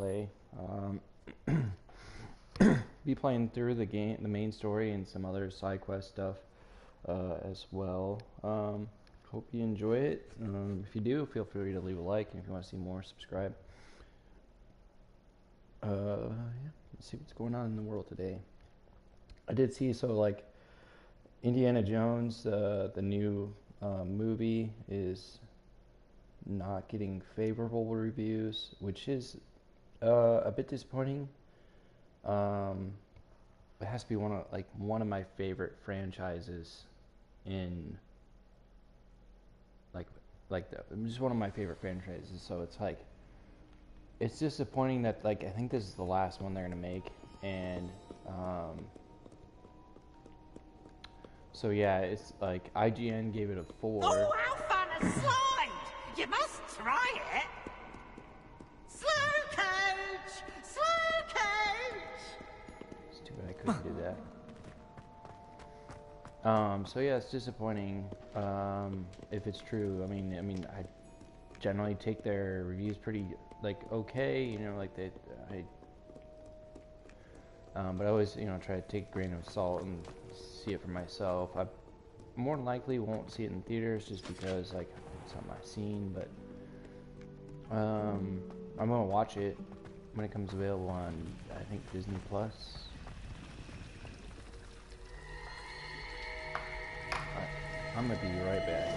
play. Be playing through the game, the main story, and some other side quest stuff as well. Hope you enjoy it. If you do, feel free to leave a like, and if you want to see more, subscribe. Yeah, let's see what's going on in the world today. I did see, so like Indiana Jones, the new movie is not getting favorable reviews, which is a bit disappointing. It has to be one of my favorite franchises in just one of my favorite franchises. So it's disappointing that I think this is the last one they're gonna make, and so yeah, it's like IGN gave it a 4. Oh, how fun a slide! You must try it. Slow coach, slow coach. It's too bad I couldn't do that. So yeah, it's disappointing. If it's true, I mean, I generally take their reviews pretty okay, but I always try to take a grain of salt and see it for myself. I more than likely won't see it in theaters just because it's not my scene, but I'm gonna watch it when it comes available on, I think, Disney Plus. I'm gonna be right back.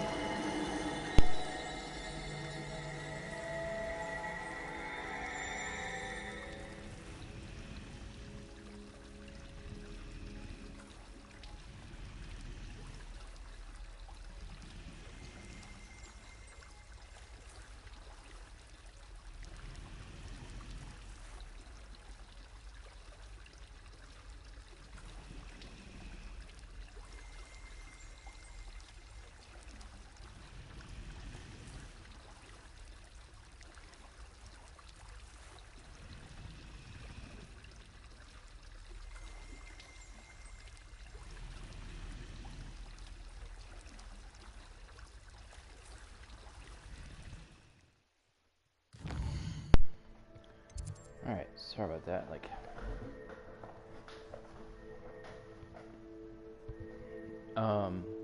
Alright, sorry about that.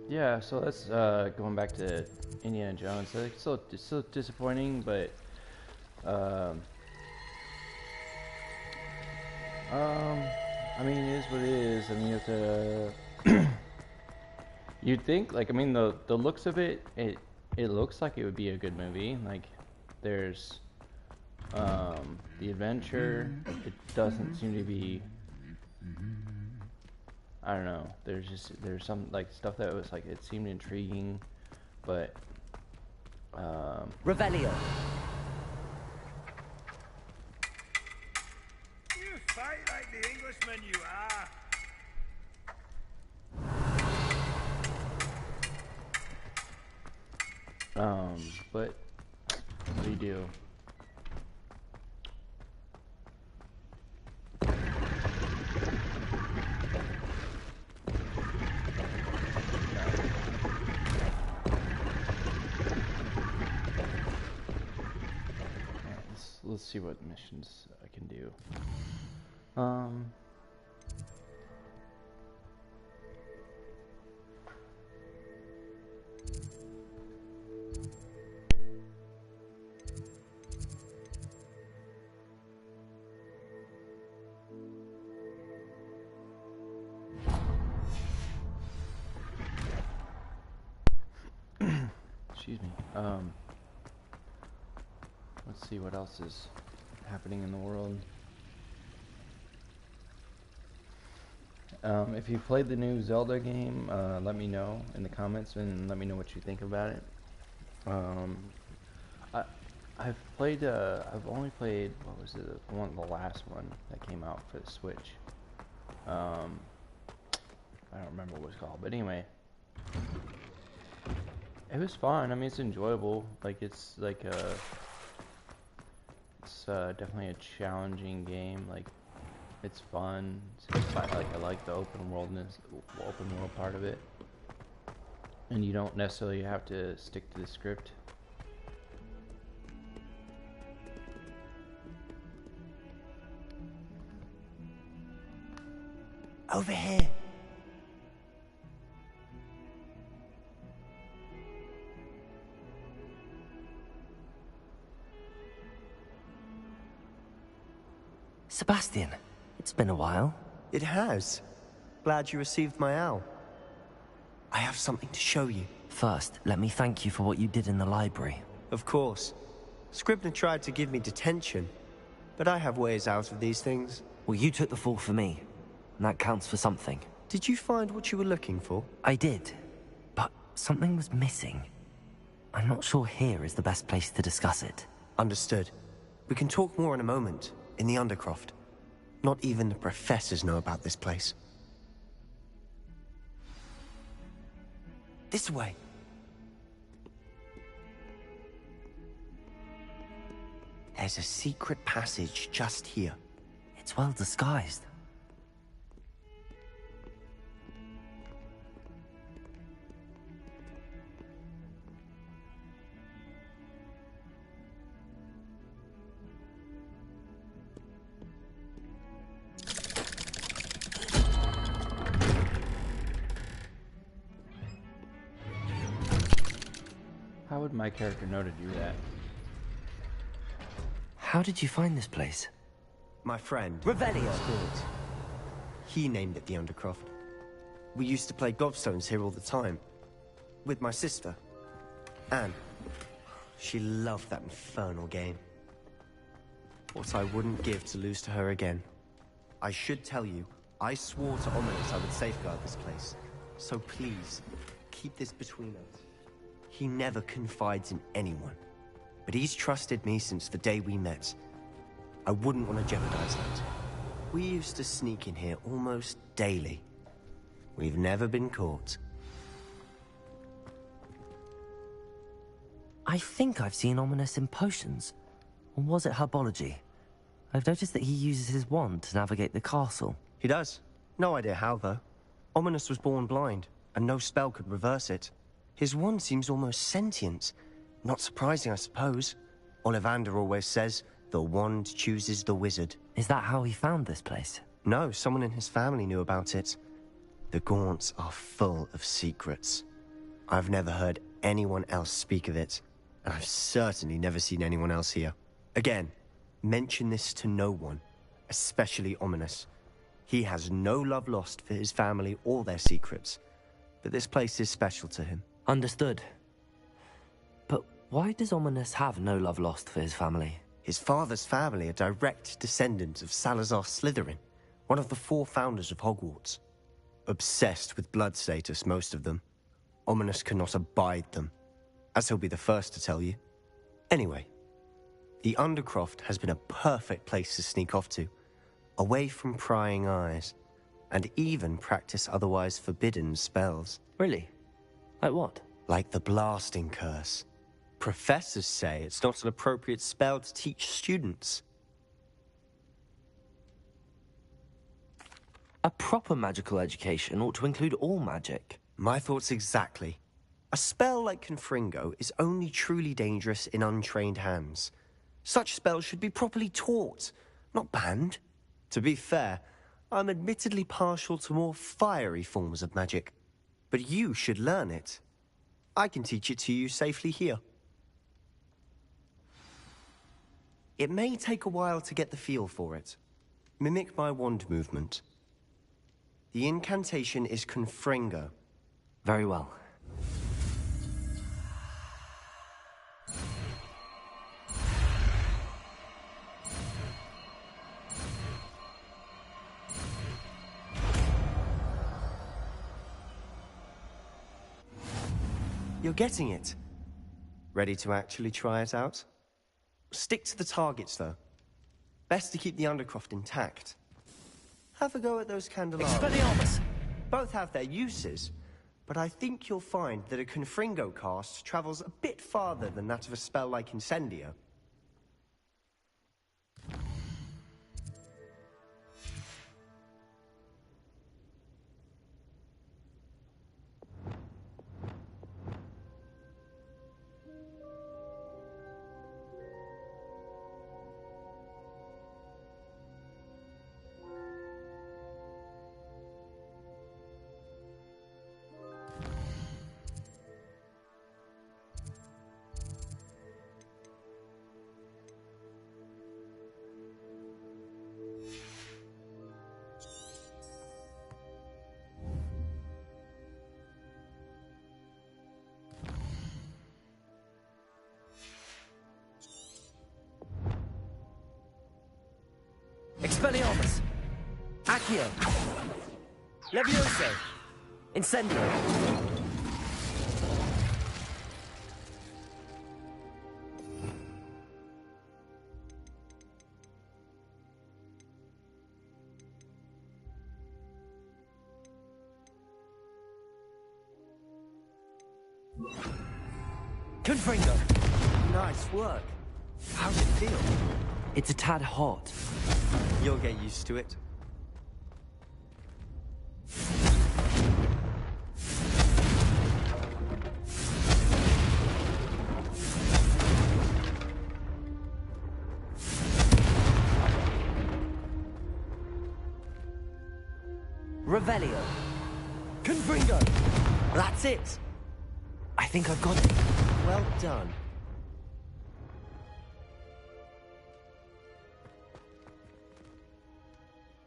Yeah, so let's going back to Indiana Jones. It's still disappointing, but I mean, it is what it is. I mean, you have to you'd think, the looks of it looks like it would be a good movie. There's the adventure. It doesn't seem to be, I don't know, there's some stuff that was it seemed intriguing, but Revelio. You fight like the Englishman you are. But what do you do? Let's see what missions I can do. Excuse me. Let's see what else is happening in the world. If you played the new Zelda game, let me know in the comments and let me know what you think about it. I've only played, what was it, the last one that came out for the Switch. I don't remember what it was called, but anyway. It was fun. I mean, it's enjoyable. It's definitely a challenging game. It's fun. It's exciting. I like the open world part of it, and you don't necessarily have to stick to the script. Over here. Sebastian, it's been a while. It has. Glad you received my owl. I have something to show you. First, let me thank you for what you did in the library. Of course. Scribner tried to give me detention, but I have ways out of these things. Well, you took the fall for me, and that counts for something. Did you find what you were looking for? I did, but something was missing. I'm not sure here is the best place to discuss it. Understood. We can talk more in a moment, in the Undercroft. Not even the professors know about this place. This way. There's a secret passage just here. It's well disguised. How would my character know to do that? How did you find this place? My friend. Revelio. He named it the Undercroft. We used to play gobstones here all the time. With my sister, Anne. She loved that infernal game. What I wouldn't give to lose to her again. I should tell you, I swore to Ominous I would safeguard this place. So please, keep this between us. He never confides in anyone. But he's trusted me since the day we met. I wouldn't want to jeopardize that. We used to sneak in here almost daily. We've never been caught. I think I've seen Ominous in potions. Or was it herbology? I've noticed that he uses his wand to navigate the castle. He does. No idea how, though. Ominous was born blind, and no spell could reverse it. His wand seems almost sentient. Not surprising, I suppose. Ollivander always says, the wand chooses the wizard. Is that how he found this place? No, someone in his family knew about it. The Gaunts are full of secrets. I've never heard anyone else speak of it, and I've certainly never seen anyone else here. Again, mention this to no one, especially Ominous. He has no love lost for his family or their secrets, but this place is special to him. Understood. But why does Ominous have no love lost for his family? His father's family are direct descendants of Salazar Slytherin, one of the 4 founders of Hogwarts. Obsessed with blood status, most of them. Ominous cannot abide them, as he'll be the first to tell you. Anyway, the Undercroft has been a perfect place to sneak off to, away from prying eyes, and even practice otherwise forbidden spells. Really? Like what? Like the blasting curse. Professors say it's not an appropriate spell to teach students. A proper magical education ought to include all magic. My thoughts exactly. A spell like Confringo is only truly dangerous in untrained hands. Such spells should be properly taught, not banned. To be fair, I'm admittedly partial to more fiery forms of magic. But you should learn it. I can teach it to you safely here. It may take a while to get the feel for it. Mimic my wand movement. The incantation is Confringo. Very well. You're getting it. Ready to actually try it out? Stick to the targets, though. Best to keep the Undercroft intact. Have a go at those candelabras. Expelliarmus! Both have their uses, but I think you'll find that a Confringo cast travels a bit farther than that of a spell like Incendio. Expelliarmus! Accio! Levioso! Incendio! Confringo! Nice work. How's it feel? It's a tad hot. You'll get used to it. Revelio! Confringo! That's it! I think I've got it. Well done.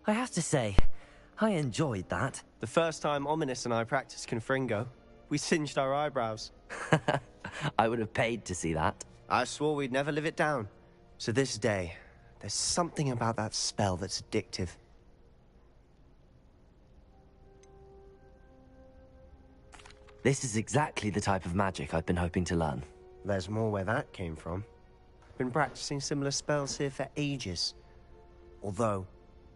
I have to say, I enjoyed that. The first time Ominous and I practiced Confringo, we singed our eyebrows. I would have paid to see that. I swore we'd never live it down. So this day, there's something about that spell that's addictive. This is exactly the type of magic I've been hoping to learn. There's more where that came from. Been practicing similar spells here for ages. Although,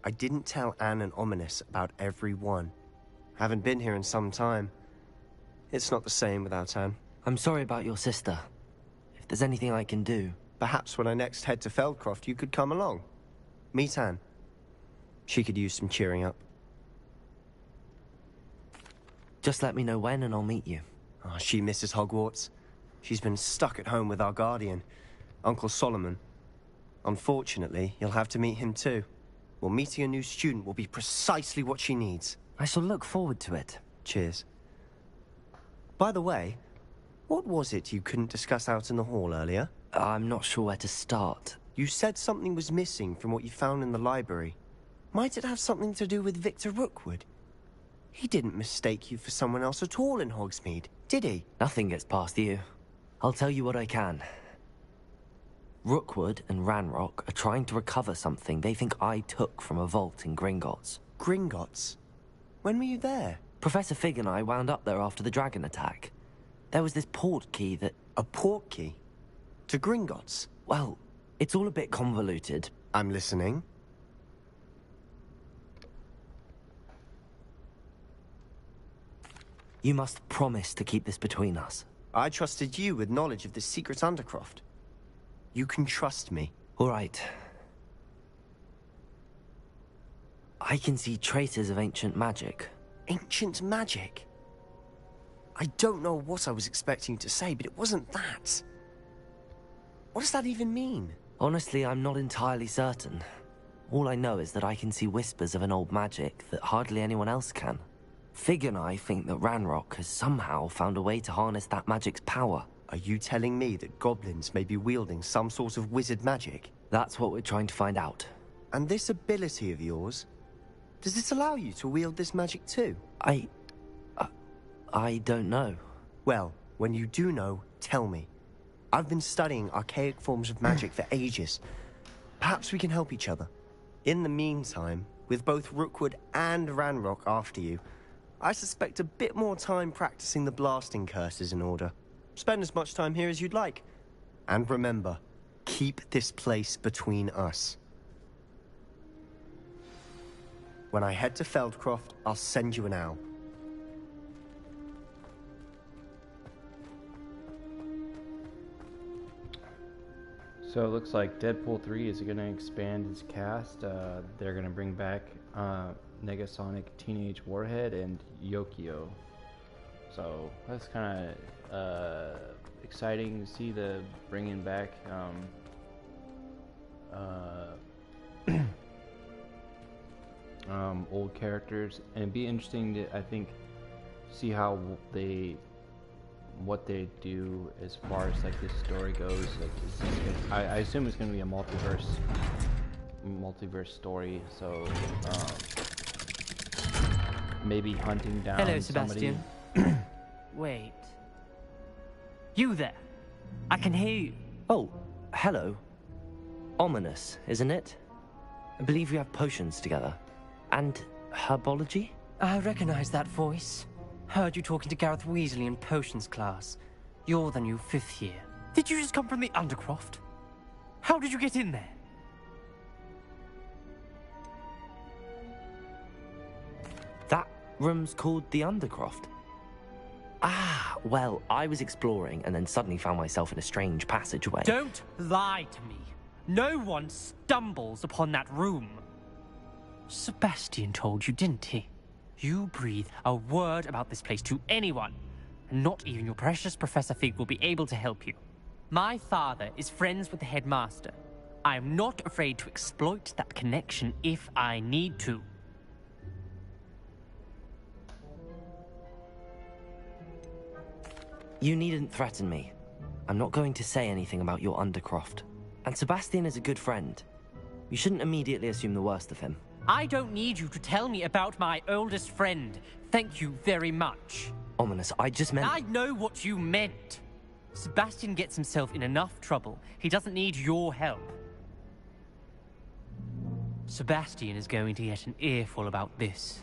I didn't tell Anne and Ominous about every one. Haven't been here in some time. It's not the same without Anne. I'm sorry about your sister. If there's anything I can do... Perhaps when I next head to Feldcroft, you could come along. Meet Anne. She could use some cheering up. Just let me know when and I'll meet you. Oh, she misses Hogwarts. She's been stuck at home with our guardian, Uncle Solomon. Unfortunately, you'll have to meet him too. Well, meeting a new student will be precisely what she needs. I shall look forward to it. Cheers. By the way, what was it you couldn't discuss out in the hall earlier? I'm not sure where to start. You said something was missing from what you found in the library. Might it have something to do with Victor Rookwood? He didn't mistake you for someone else at all in Hogsmeade, did he? Nothing gets past you. I'll tell you what I can. Rookwood and Ranrock are trying to recover something they think I took from a vault in Gringotts. Gringotts? When were you there? Professor Fig and I wound up there after the dragon attack. There was this port key that... A port key? To Gringotts? Well, it's all a bit convoluted. I'm listening. You must promise to keep this between us. I trusted you with knowledge of the secret Undercroft. You can trust me. All right. I can see traces of ancient magic. Ancient magic? I don't know what I was expecting to say, but it wasn't that. What does that even mean? Honestly, I'm not entirely certain. All I know is that I can see whispers of an old magic that hardly anyone else can. Fig and I think that Ranrock has somehow found a way to harness that magic's power. Are you telling me that goblins may be wielding some sort of wizard magic? That's what we're trying to find out. And this ability of yours, does it allow you to wield this magic too? I don't know. Well, when you do know, tell me. I've been studying archaic forms of magic for ages. Perhaps we can help each other. In the meantime, with both Rookwood and Ranrock after you, I suspect a bit more time practicing the blasting curse is in order. Spend as much time here as you'd like. And remember, keep this place between us. When I head to Feldcroft, I'll send you an owl. So it looks like Deadpool 3 is going to expand its cast. They're going to bring back Negasonic Teenage Warhead and Yokio. So that's kind of exciting to see the bringing back old characters, and it'd be interesting to, I think, see how what they do as far as like this story goes. Like, I assume it's going to be a multiverse story. So maybe hunting down. Hello, Sebastian. Wait. You there? I can hear you. Oh, hello. Ominous, isn't it? I believe you have potions together. And herbology? I recognize that voice. Heard you talking to Gareth Weasley in potions class. You're the new 5th year. Did you just come from the Undercroft? How did you get in there? That room's called the Undercroft. Ah, well, I was exploring and then suddenly found myself in a strange passageway. Don't lie to me. No one stumbles upon that room. Sebastian told you, didn't he? You breathe a word about this place to anyone, and not even your precious Professor Fig will be able to help you. My father is friends with the headmaster. I am not afraid to exploit that connection if I need to. You needn't threaten me. I'm not going to say anything about your Undercroft. And Sebastian is a good friend. You shouldn't immediately assume the worst of him. I don't need you to tell me about my oldest friend. Thank you very much. Ominous, I just meant... I know what you meant. Sebastian gets himself in enough trouble. He doesn't need your help. Sebastian is going to get an earful about this.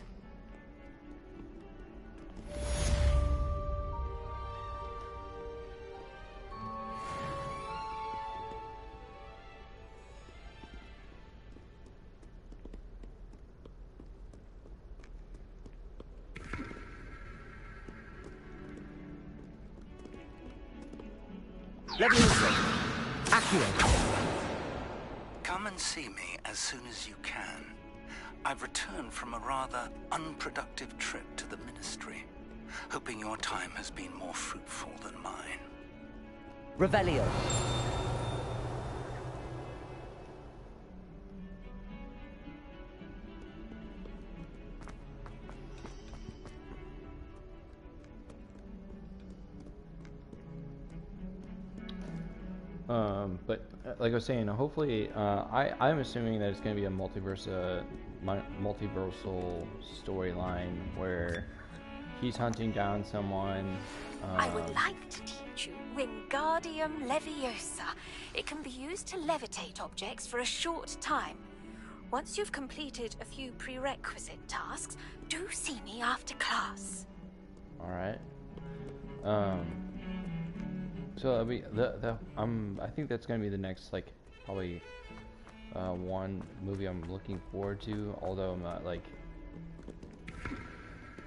Come and see me as soon as you can. I've returned from a rather unproductive trip to the Ministry, hoping your time has been more fruitful than mine. Revelio. But like I was saying, hopefully, I'm assuming that it's going to be a multiversal storyline where he's hunting down someone. I would like to teach you Wingardium Leviosa. It can be used to levitate objects for a short time. Once you've completed a few prerequisite tasks, do see me after class. All right. So I think that's gonna be the next probably one movie I'm looking forward to. Although I'm not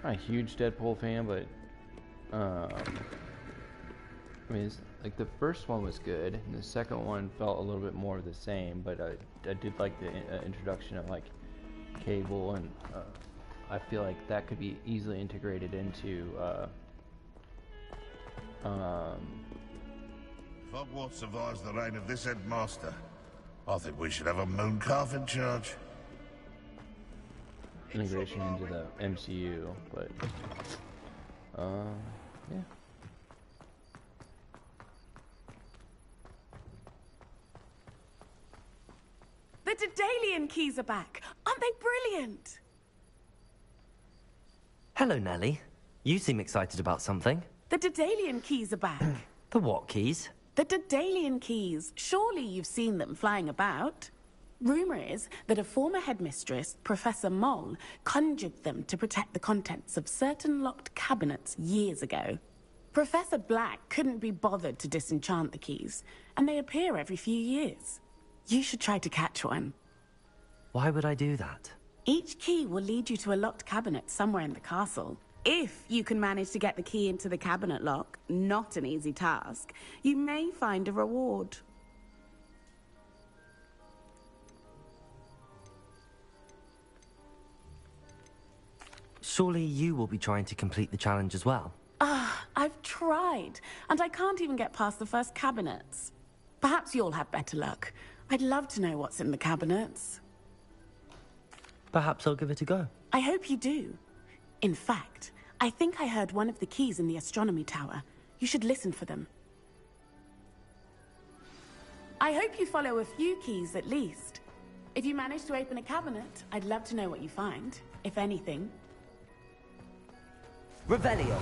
a huge Deadpool fan, but I mean, it's, the first one was good, and the second one felt a little bit more of the same. But I did like the introduction of Cable, and I feel like that could be easily integrated into. If Hogwarts survives the reign of this headmaster, I think we should have a mooncalf in charge. Integration into the MCU, but yeah. The Daedalian keys are back. Aren't they brilliant? Hello, Nellie. You seem excited about something. The Daedalian keys are back. The what keys? The Daedalian keys. Surely you've seen them flying about. Rumour is that a former headmistress, Professor Moll, conjured them to protect the contents of certain locked cabinets years ago. Professor Black couldn't be bothered to disenchant the keys, and they appear every few years. You should try to catch one. Why would I do that? Each key will lead you to a locked cabinet somewhere in the castle. If you can manage to get the key into the cabinet lock, not an easy task, you may find a reward. Surely you will be trying to complete the challenge as well. I've tried, and I can't even get past the first cabinets. Perhaps you'll have better luck. I'd love to know what's in the cabinets. Perhaps I'll give it a go. I hope you do. In fact, I think I heard one of the keys in the astronomy tower. You should listen for them. I hope you follow a few keys at least. If you manage to open a cabinet, I'd love to know what you find, if anything. Revelio.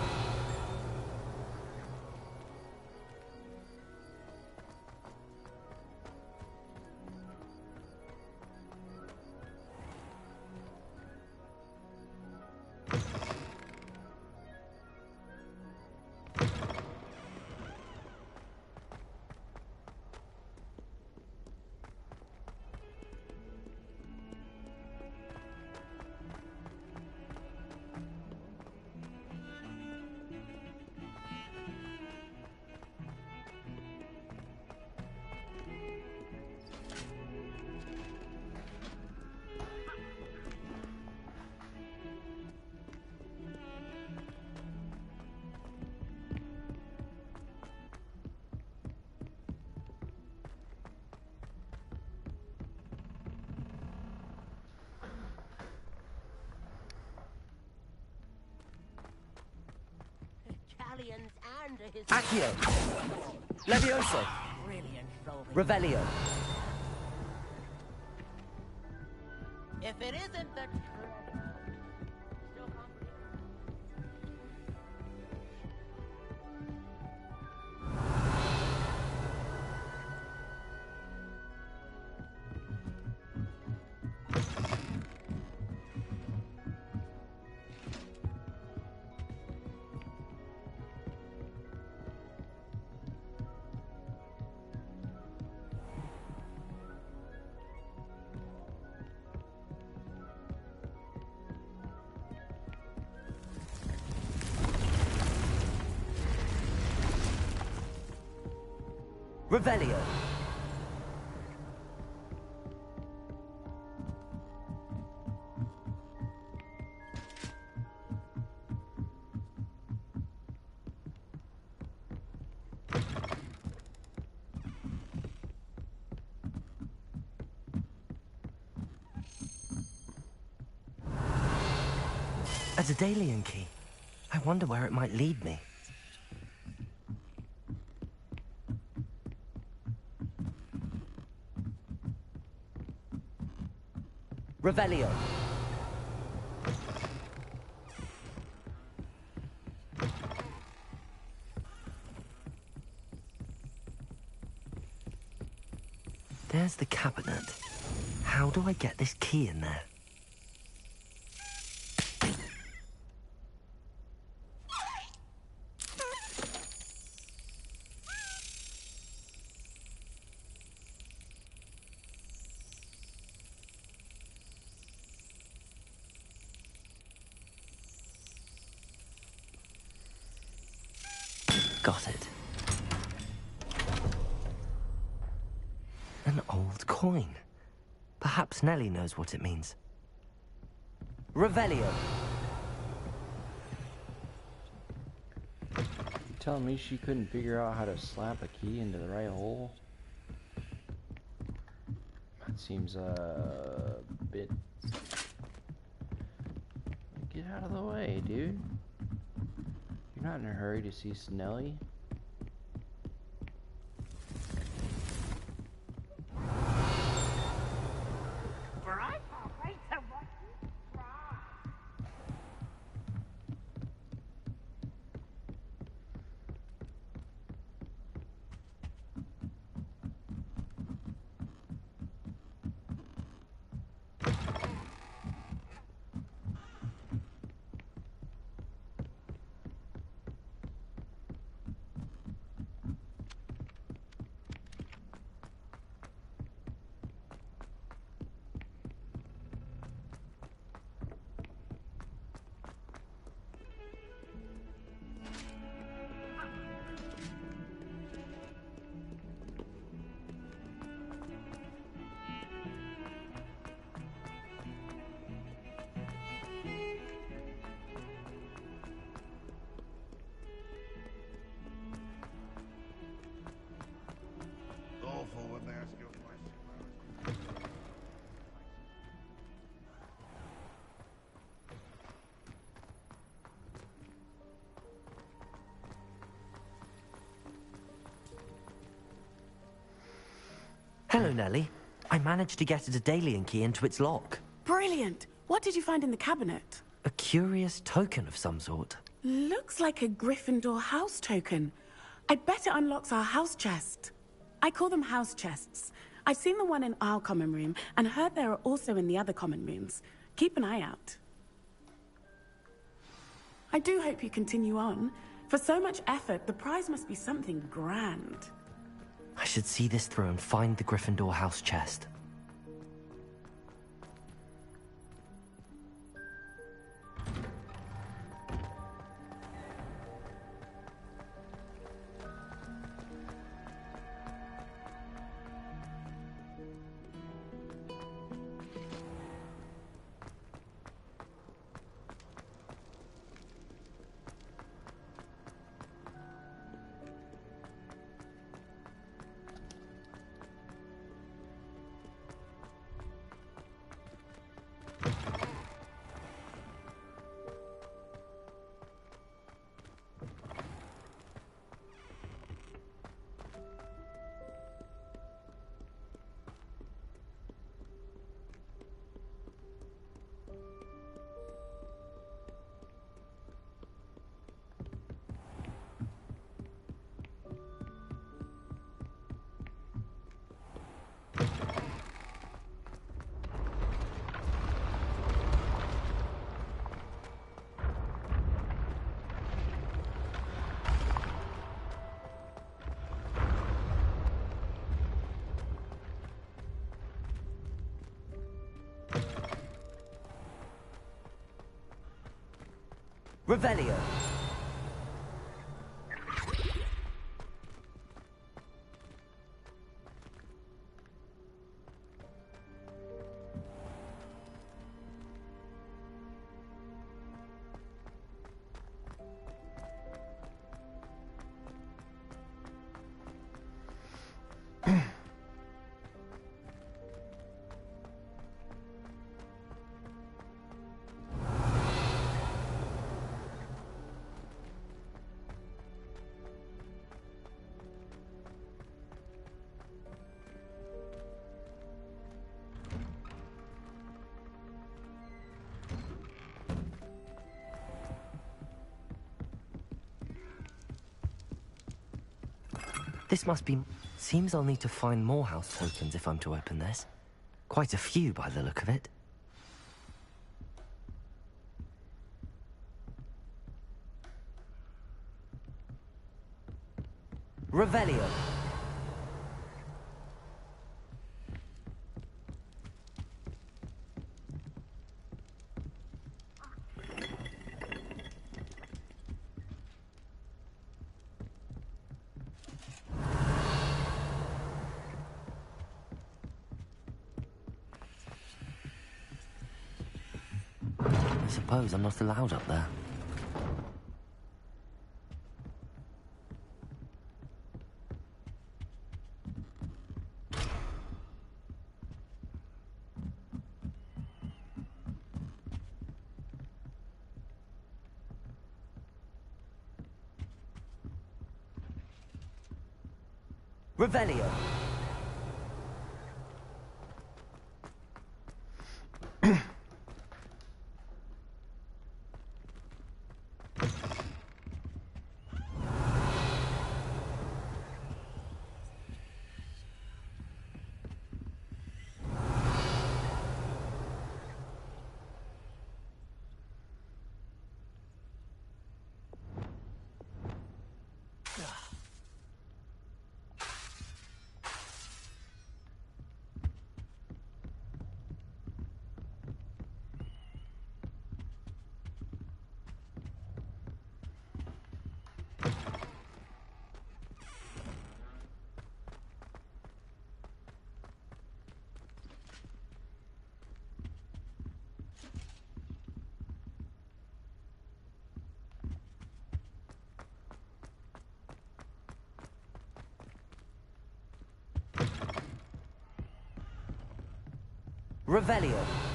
under his Accio! Levioso! brilliant roving. Revelio! If it isn't the Revelio! A Daedalian key. I wonder where it might lead me. Revelio. There's the cabinet. How do I get this key in there? Got it. An old coin. Perhaps Nellie knows what it means. Revelio. You telling me she couldn't figure out how to slap a key into the right hole? That seems a bit... Get out of the way, dude. You're not in a hurry to see Snelly. Awful when they ask you a question. Hello, Nellie. I managed to get a Daedalian key into its lock. Brilliant! What did you find in the cabinet? A curious token of some sort. Looks like a Gryffindor house token. I bet it unlocks our house chest. I call them house chests. I've seen the one in our common room and heard there are also in the other common rooms. Keep an eye out. I do hope you continue on. For so much effort, the prize must be something grand. I should see this through and find the Gryffindor house chest. Revelio. This must be... Seems I'll need to find more house tokens if I'm to open this. Quite a few by the look of it. Revelio. I suppose I'm not allowed up there. Revelio. Revelio.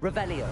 Revelio.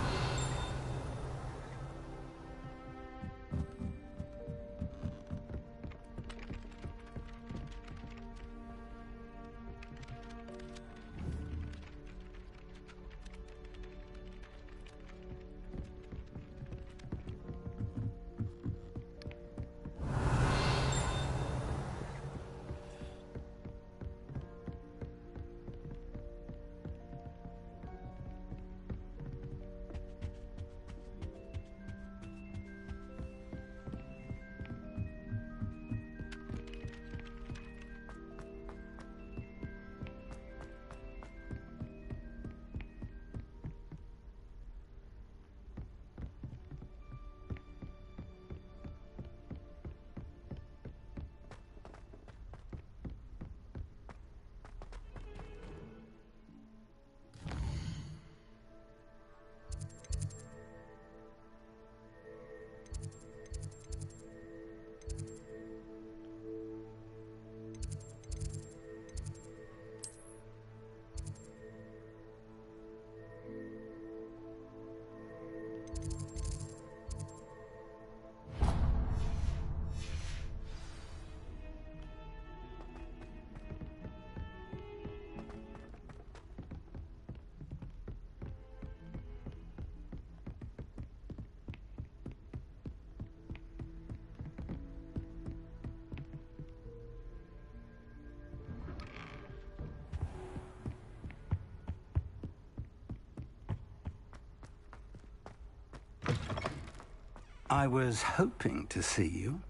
I was hoping to see you.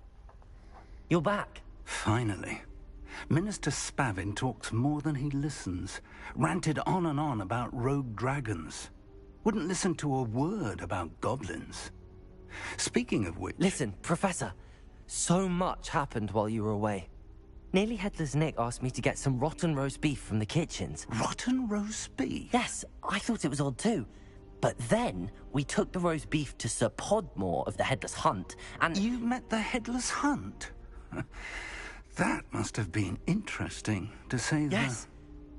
You're back. Finally. Minister Spavin talks more than he listens. Ranted on and on about rogue dragons. Wouldn't listen to a word about goblins. Speaking of which... Listen, Professor. So much happened while you were away. Nearly Headless Nick asked me to get some rotten roast beef from the kitchens. Rotten roast beef? Yes, I thought it was odd too. But then, we took the roast beef to Sir Podmore of the Headless Hunt, and... You met the Headless Hunt? That must have been interesting, to say the... Yes.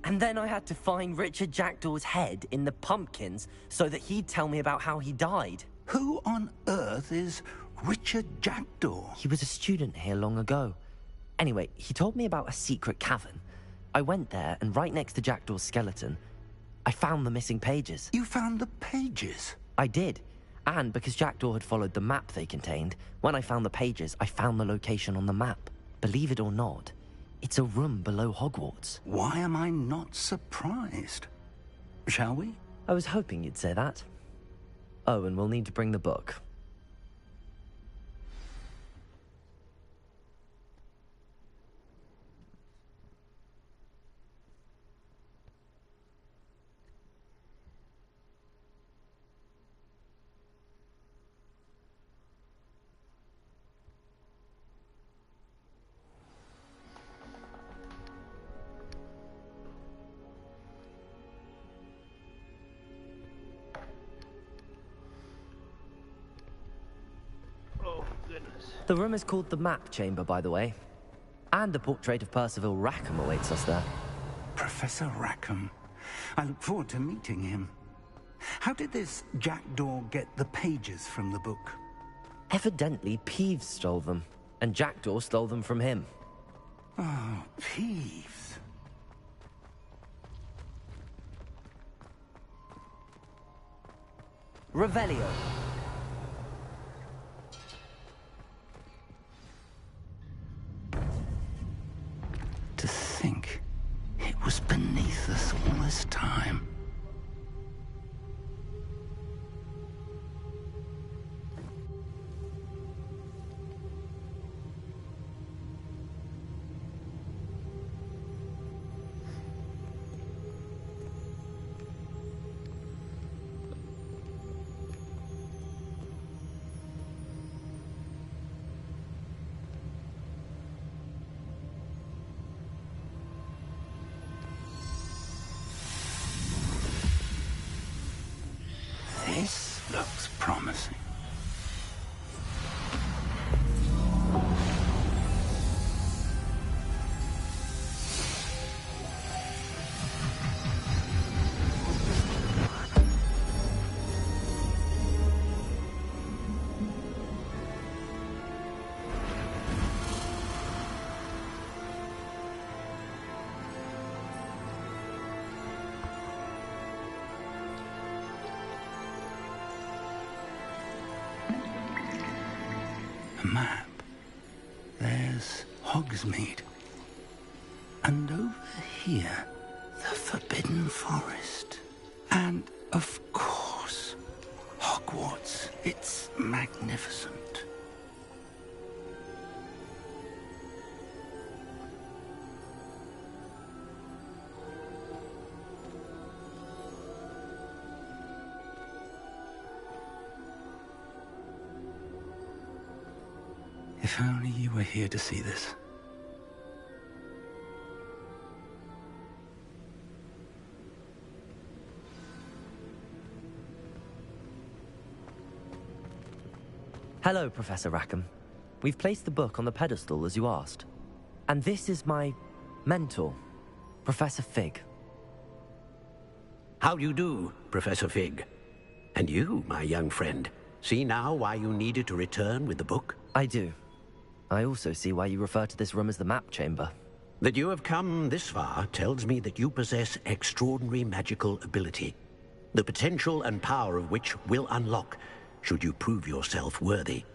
And then I had to find Richard Jackdaw's head in the pumpkins so that he'd tell me about how he died. Who on earth is Richard Jackdaw? He was a student here long ago. Anyway, he told me about a secret cavern. I went there, and right next to Jackdaw's skeleton, I found the missing pages. You found the pages? I did. And because Jackdaw had followed the map they contained, when I found the pages, I found the location on the map. Believe it or not, it's a room below Hogwarts. Why am I not surprised? Shall we? I was hoping you'd say that. Oh, and we'll need to bring the book. The room is called the Map Chamber, by the way. And a portrait of Percival Rackham awaits us there. Professor Rackham. I look forward to meeting him. How did this Jackdaw get the pages from the book? Evidently, Peeves stole them, and Jackdaw stole them from him. Oh, Peeves. Revelio. To think it was beneath us all this time. Hogsmeade. And over here, the Forbidden Forest. And, of course, Hogwarts. It's magnificent. If only you were here to see this. Hello, Professor Rackham. We've placed the book on the pedestal as you asked. And this is my mentor, Professor Fig. How do you do, Professor Fig? And you, my young friend, see now why you needed to return with the book? I do. I also see why you refer to this room as the map chamber. That you have come this far tells me that you possess extraordinary magical ability, the potential and power of which will unlock should you prove yourself worthy.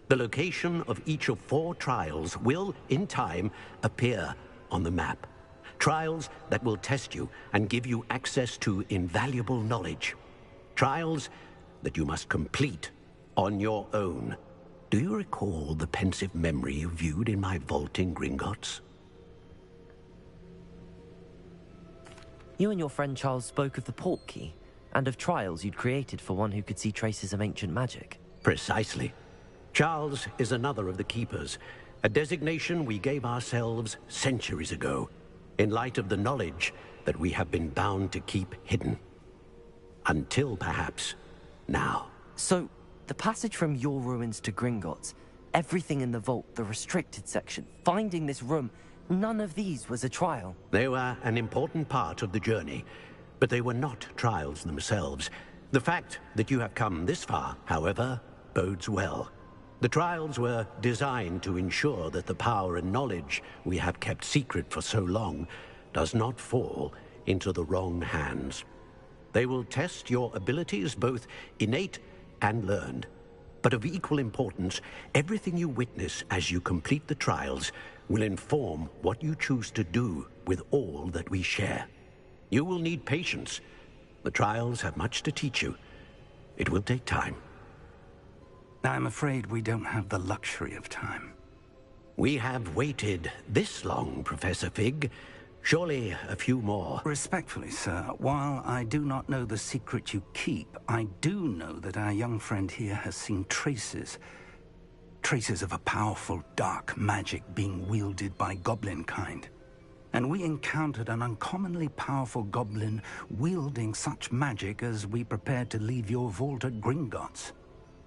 The location of each of 4 trials will, in time, appear on the map. Trials that will test you and give you access to invaluable knowledge. Trials that you must complete on your own. Do you recall the pensive memory you viewed in my vault in Gringotts? You and your friend Charles spoke of the portkey, and of trials you'd created for one who could see traces of ancient magic. Precisely. Charles is another of the Keepers, a designation we gave ourselves centuries ago, in light of the knowledge that we have been bound to keep hidden. Until, perhaps, now. So, the passage from your ruins to Gringotts, everything in the vault, the restricted section, finding this room, none of these was a trial. They were an important part of the journey, but they were not trials themselves. The fact that you have come this far, however, bodes well. The trials were designed to ensure that the power and knowledge we have kept secret for so long does not fall into the wrong hands. They will test your abilities, both innate and learned. But of equal importance, everything you witness as you complete the trials will inform what you choose to do with all that we share. You will need patience. The trials have much to teach you. It will take time. I'm afraid we don't have the luxury of time. We have waited this long, Professor Fig. Surely a few more. Respectfully, sir, while I do not know the secret you keep, I do know that our young friend here has seen traces of a powerful dark magic being wielded by goblin kind. And we encountered an uncommonly powerful goblin wielding such magic as we prepared to leave your vault at Gringotts.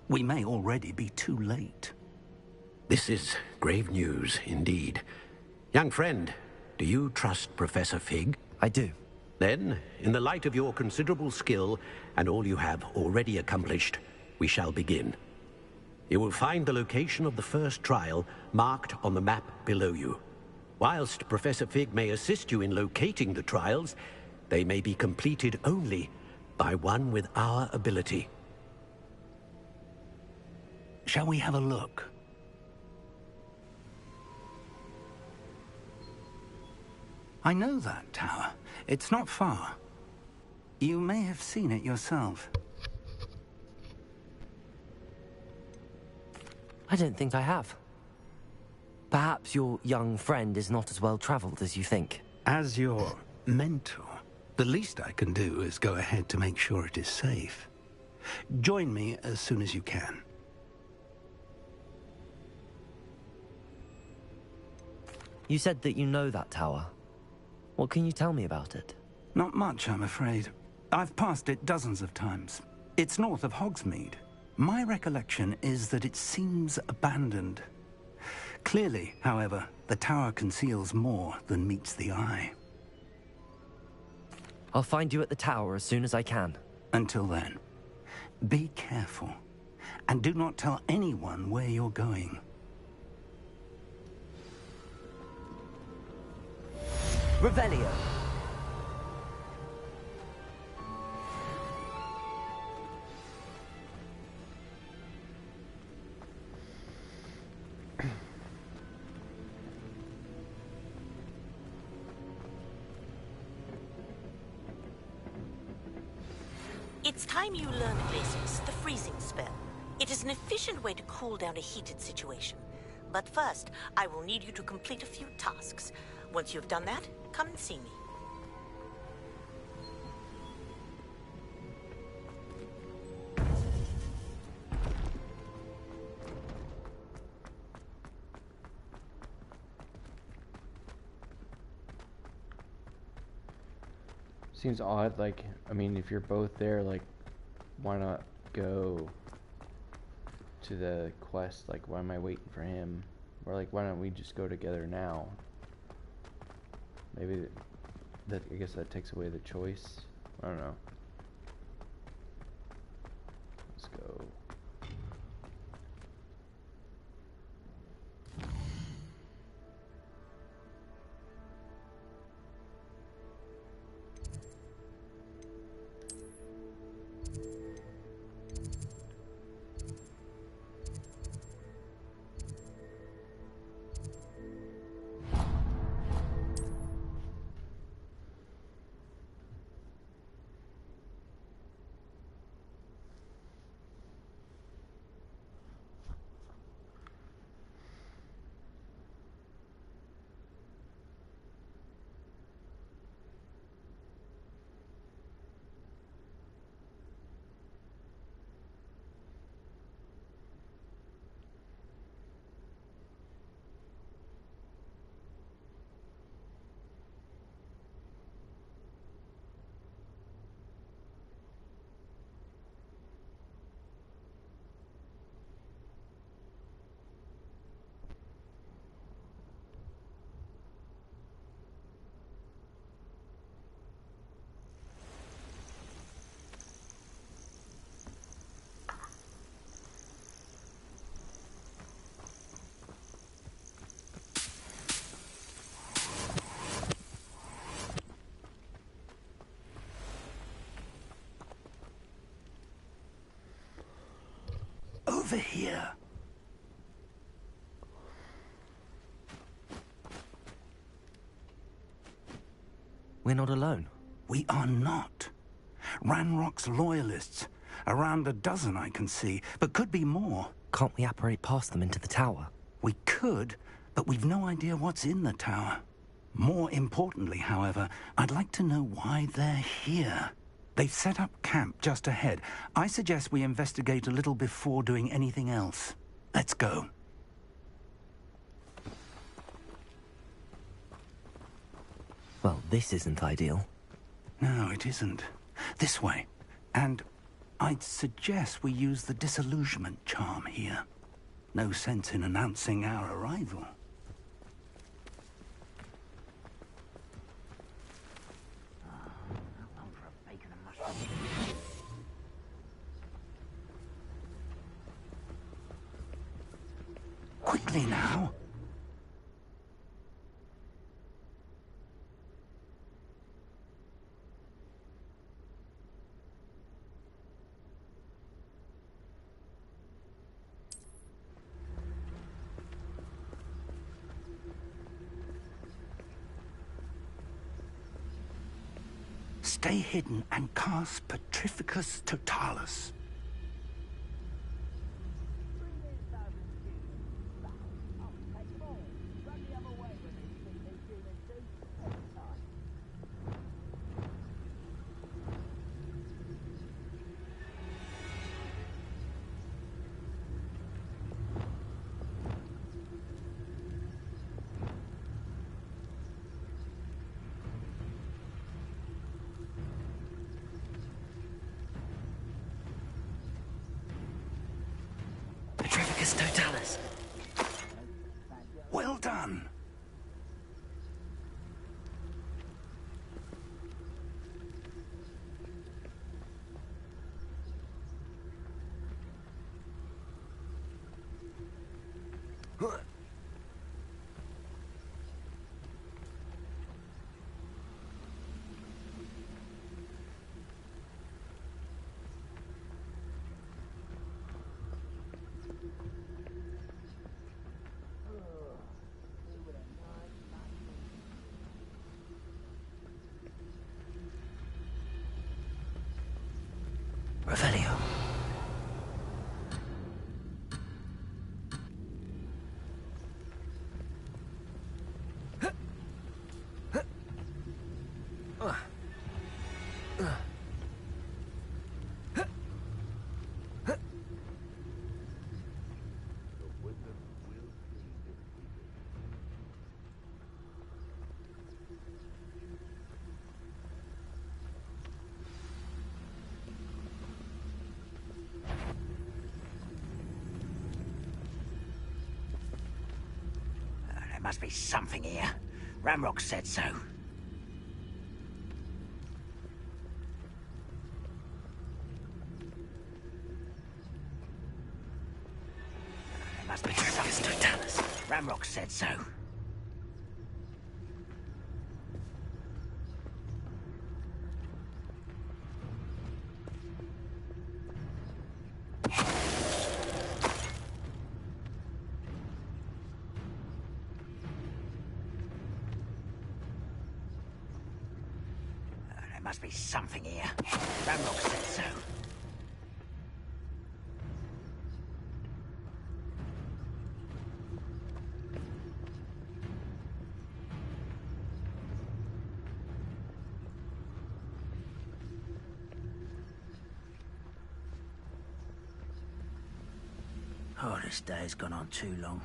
We may already be too late. This is grave news, indeed. Young friend, do you trust Professor Fig? I do. Then, in the light of your considerable skill and all you have already accomplished, we shall begin. You will find the location of the first trial marked on the map below you. Whilst Professor Fig may assist you in locating the trials, they may be completed only by one with our ability. Shall we have a look? I know that tower. It's not far. You may have seen it yourself. I don't think I have. Perhaps your young friend is not as well traveled as you think. As your mentor, the least I can do is go ahead to make sure it is safe. Join me as soon as you can. You said that you know that tower. What can you tell me about it? Not much, I'm afraid. I've passed it dozens of times. It's north of Hogsmeade. My recollection is that it seems abandoned. Clearly, however, the tower conceals more than meets the eye. I'll find you at the tower as soon as I can. Until then, be careful, and do not tell anyone where you're going. Revelio! It's time you learned Glacius, the freezing spell. It is an efficient way to cool down a heated situation. But first, I will need you to complete a few tasks. Once you've done that, come and see me. Seems odd, like, I mean, if you're both there, like, why not go to the quest? Like, why am I waiting for him? Or, like, why don't we just go together now? Maybe that, I guess that takes away the choice. I don't know. Let's go. Over here. We're not alone. We are not. Ranrock's loyalists. Around a dozen I can see, but could be more. Can't we apparate past them into the tower? We could, but we've no idea what's in the tower. More importantly, however, I'd like to know why they're here. They've set up camp just ahead. I suggest we investigate a little before doing anything else. Let's go. Well, this isn't ideal. No, it isn't. This way. And I'd suggest we use the disillusionment charm here. No sense in announcing our arrival. Quickly now. Stay hidden and cast Petrificus Totalis. Revelio. There must be something here. Ramrock said so. There must be something here. Ramrock said so. There must be something here. Ramrock said so. Oh, this day's gone on too long.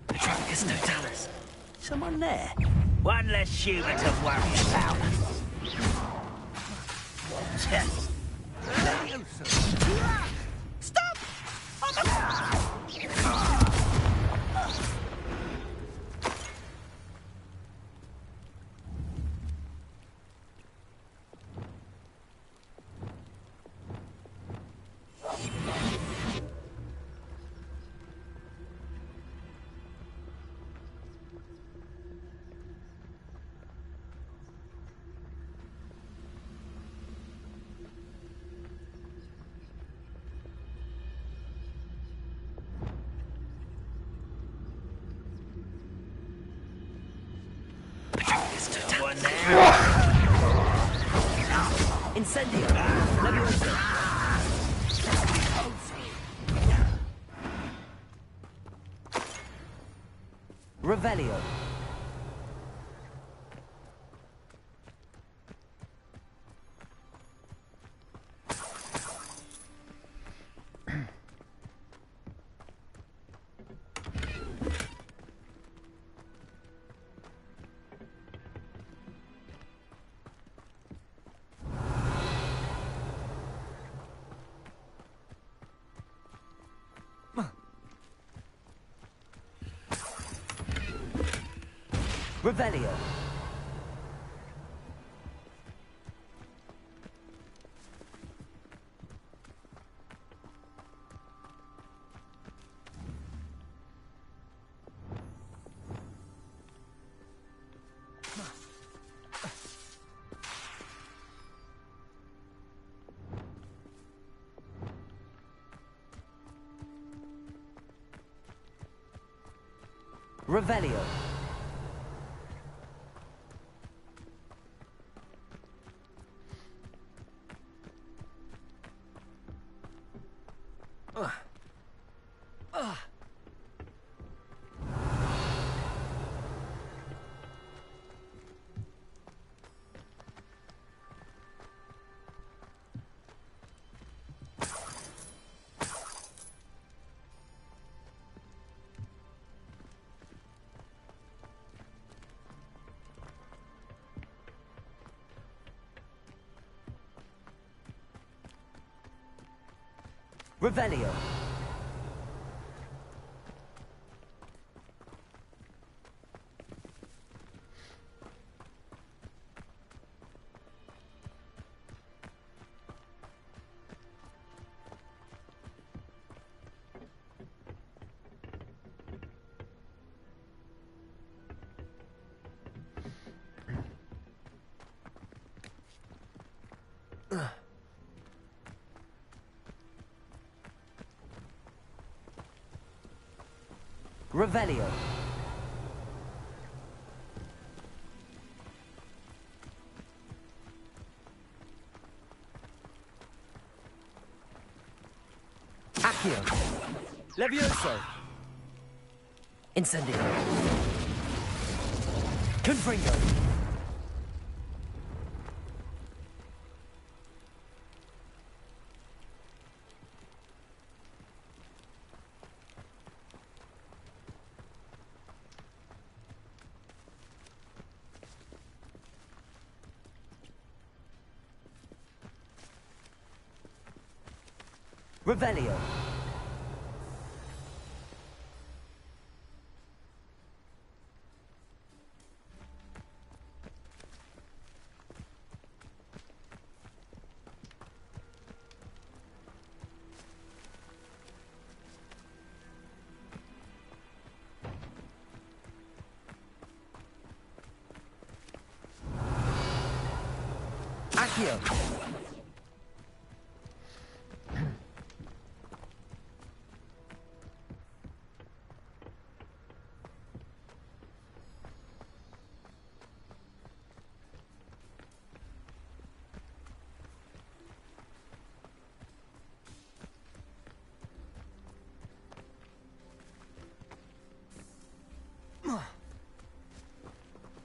Petrarchus Totalis. Someone there? One less human to worry about. Stop! Petrarchus Someone Totalis. there? Incendio. Leviosa. Revelio. Revelio. Revelio. Revelio. Revelio. Accio. Levioso. Incendio. Confringo. Revelio. Accio.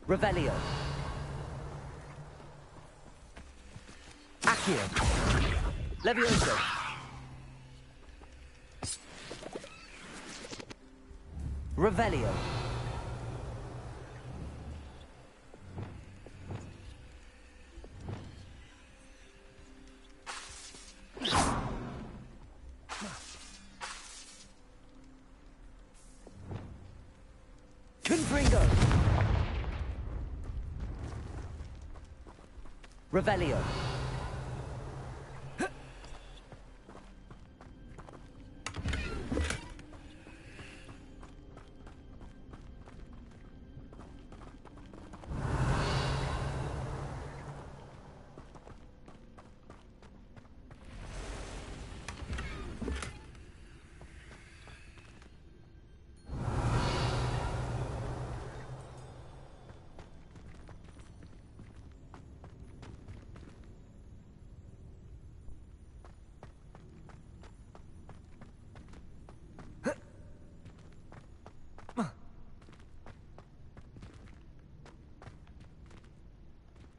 Revelio. Accio. Levioso. Revelio. Confringo. Revelio.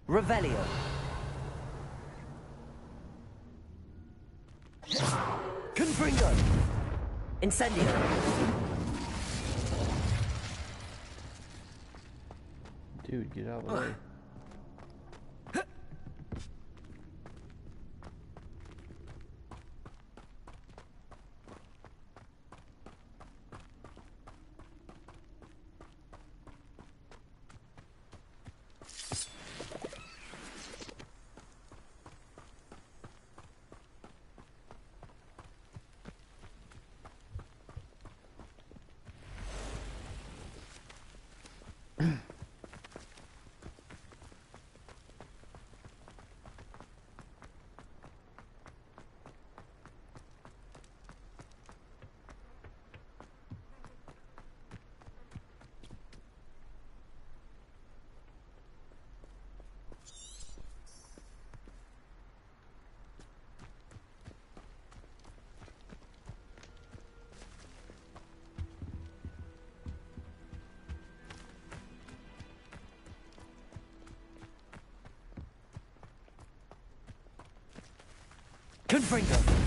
Revelio. Confringo. Incendio. Dude, get out of the way. Confringo.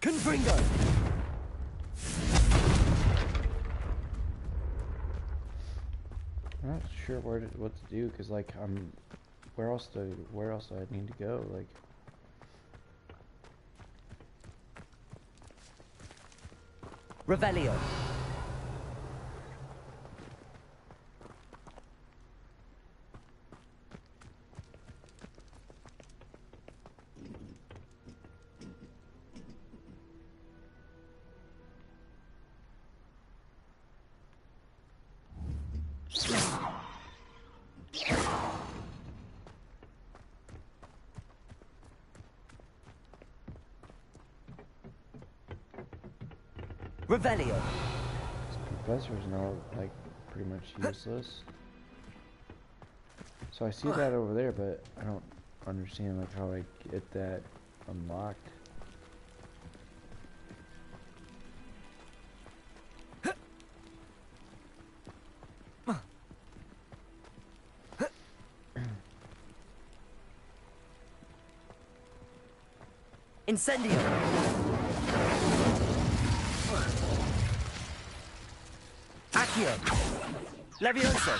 Confringo! I'm not sure what to do, because like where else do I need to go? Like, Revelio. Revelio. this professor's now like pretty much useless. So I see that over there, but I don't understand like how I get that unlocked. Incendio. Accio. Levioso.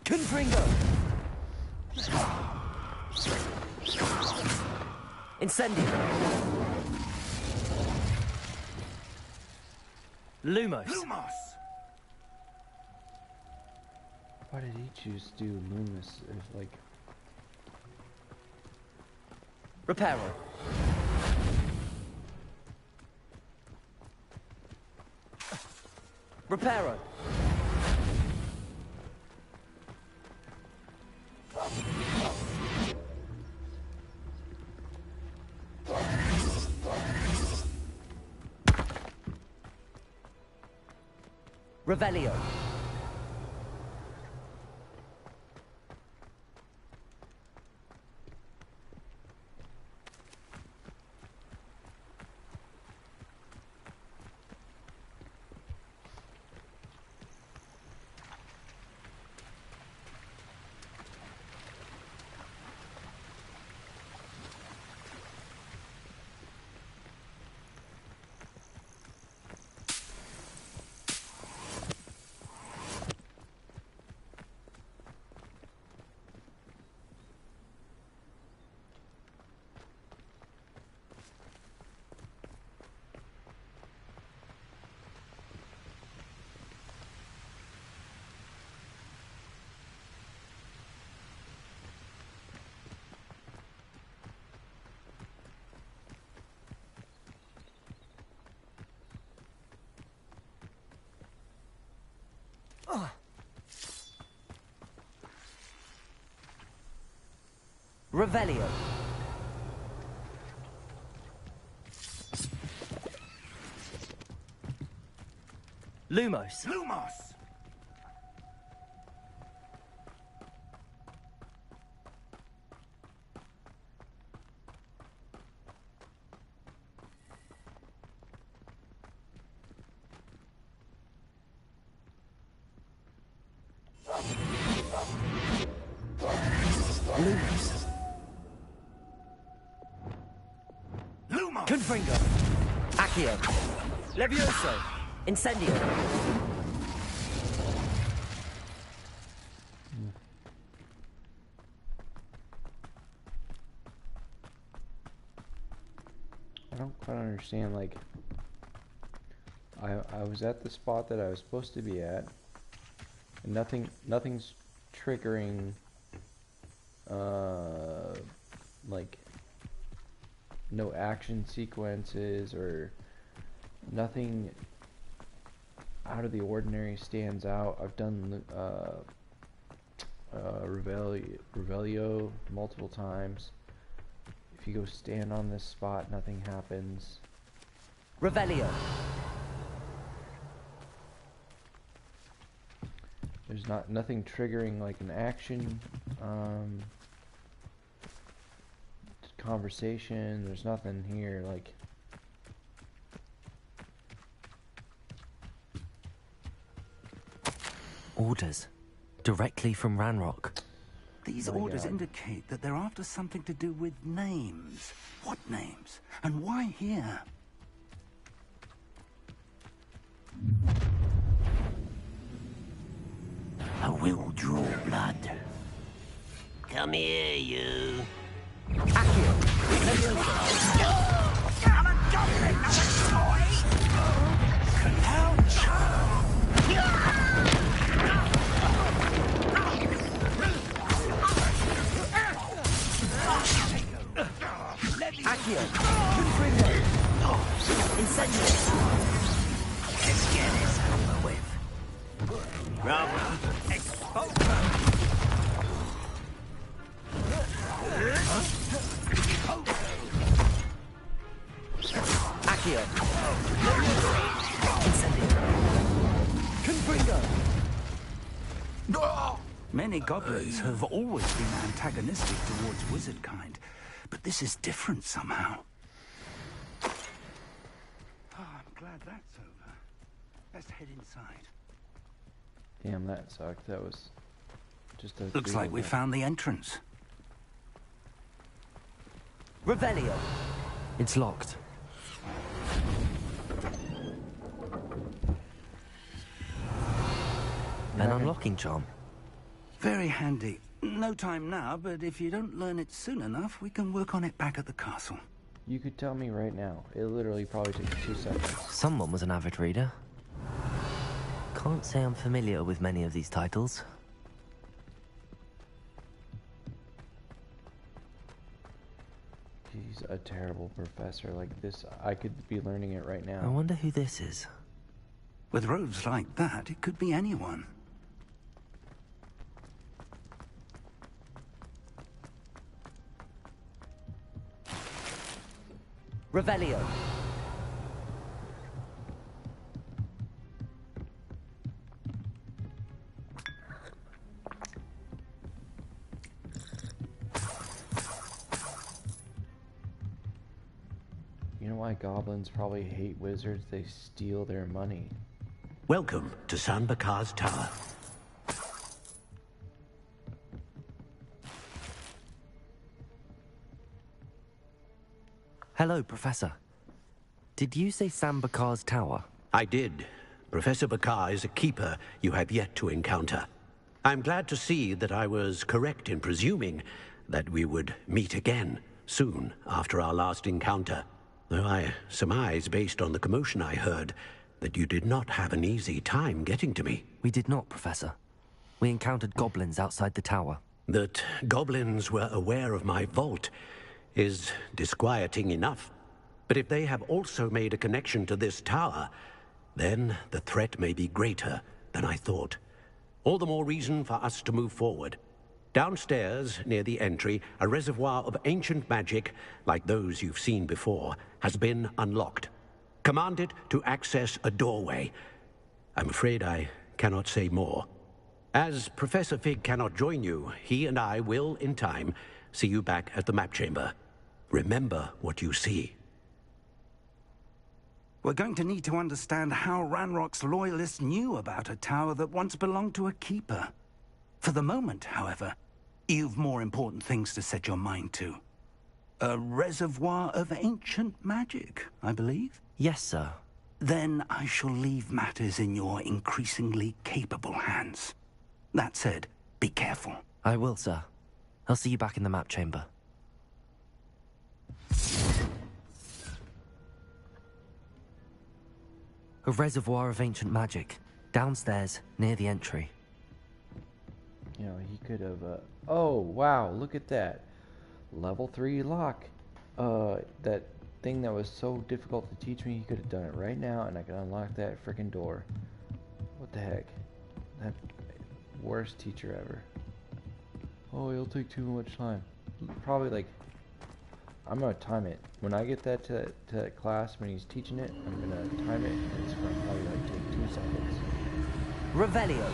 Confringo. Incendio. Lumos. Why did he choose to do Loomis if like... Reparo. Reparo. Revelio. Revelio. Lumos. Confringo. Accio. Levioso. Incendio. I don't quite understand, like, I was at the spot that I was supposed to be at, and nothing's triggering, like, no action sequences or nothing out of the ordinary stands out. I've done Revelio multiple times. If you go stand on this spot, nothing happens. Revelio. There's nothing triggering like an action conversation. There's nothing here like. Orders directly from Ranrock. These My orders God. indicate that they're after something to do with names. What names? And why here? I will draw blood. Come here, you. Accio! Confringo! Incendio! Let's get this over with. Bravo. Accio! Incendio! Confringo! Many goblins have always been antagonistic towards wizard kind, but this is different somehow. Oh, I'm glad that's over. Let's head inside. Damn, that sucked. That was just a. Looks like we found the entrance. Revelio! It's locked. An unlocking charm. Very handy. No time now, but if you don't learn it soon enough, we can work on it back at the castle. You could tell me right now. It literally probably took 2 seconds. Someone was an avid reader. Can't say I'm familiar with many of these titles. He's a terrible professor. Like this, I could be learning it right now. I wonder who this is. With robes like that, it could be anyone. Revelio! You know why goblins probably hate wizards? They steal their money. Welcome to San Bakar's Tower. Hello, Professor. Did you say Sam Bakar's tower? I did. Professor Bakar is a keeper you have yet to encounter. I'm glad to see that I was correct in presuming that we would meet again soon after our last encounter. Though I surmise, based on the commotion I heard, that you did not have an easy time getting to me. We did not, Professor. We encountered goblins outside the tower. That goblins were aware of my vault is disquieting enough. But if they have also made a connection to this tower, then the threat may be greater than I thought. All the more reason for us to move forward. Downstairs, near the entry, a reservoir of ancient magic, like those you've seen before, has been unlocked. Command it to access a doorway. I'm afraid I cannot say more. As Professor Fig cannot join you, he and I will, in time, see you back at the map chamber. Remember what you see. We're going to need to understand how Ranrock's loyalists knew about a tower that once belonged to a keeper. For the moment, however, you've more important things to set your mind to. A reservoir of ancient magic, I believe? Yes, sir. Then I shall leave matters in your increasingly capable hands. That said, be careful. I will, sir. I'll see you back in the map chamber. A reservoir of ancient magic. Downstairs, near the entry. You know, he could have, oh, wow, look at that. Level 3 lock. That thing that was so difficult to teach me, he could have done it right now, and I could unlock that freaking door. What the heck? That worst teacher ever. Oh, it'll take too much time. Probably, like, I'm gonna time it. When I get that to that class, when he's teaching it, I'm gonna time it, and it's gonna probably, like, take 2 seconds. Revelio!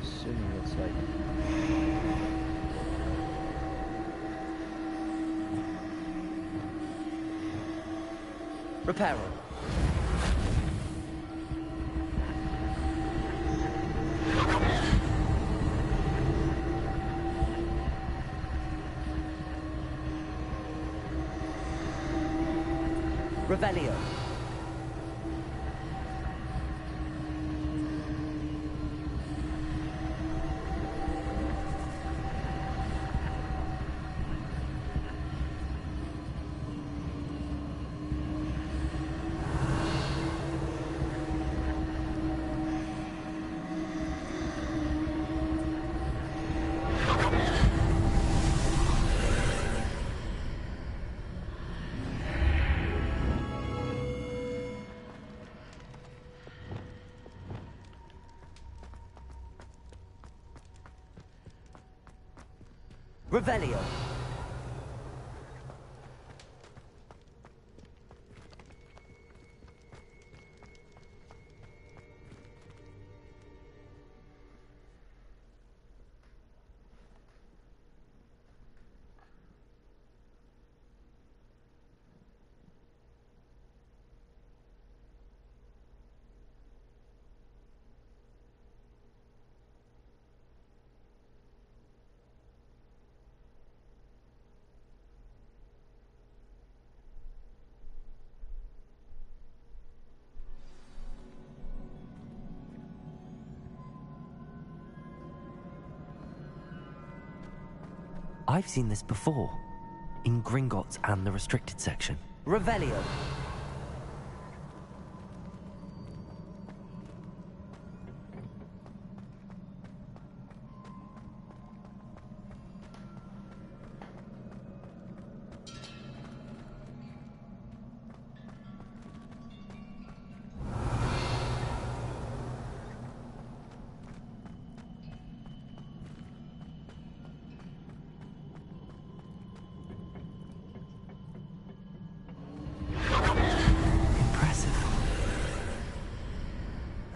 Assuming it's like Reparo. Revelio. Revelio. I've seen this before. In Gringotts and the restricted section. Revelio.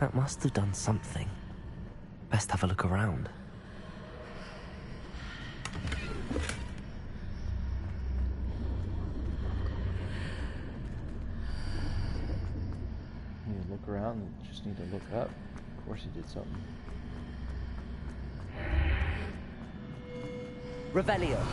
That must have done something. Best have a look around. You need to look around and just need to look up. Of course he did something. Revelio.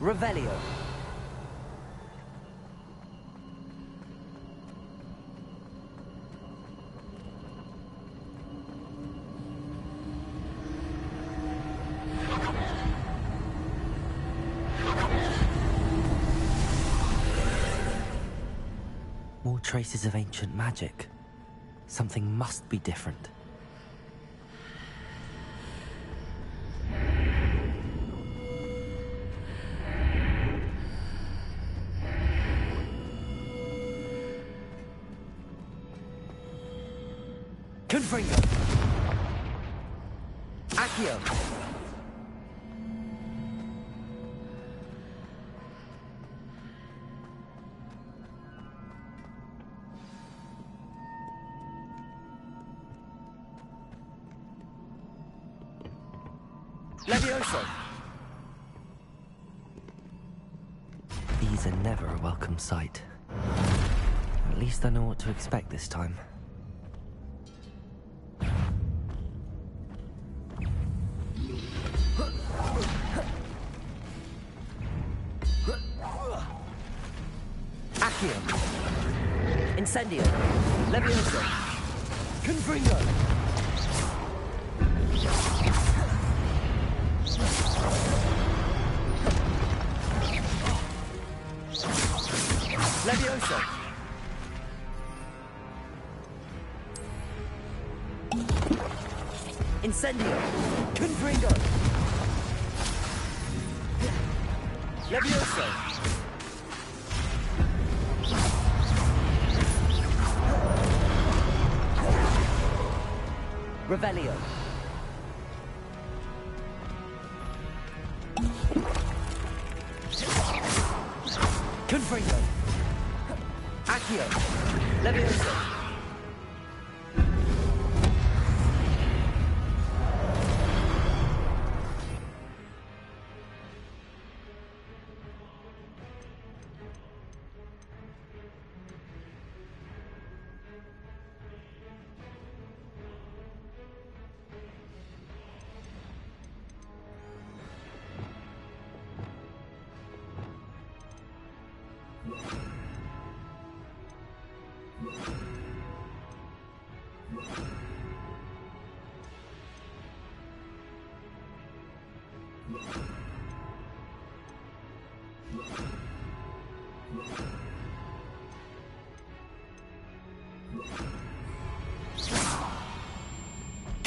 Revelio. More traces of ancient magic. Something must be different. Confringo. Accio. Levioso. These are never a welcome sight. At least I know what to expect this time. Accio. Incendio. Levioso. Confringo. Levioso. Incendio. Confringo. Levioso. Revelio. Confringo. Accio. Levioso.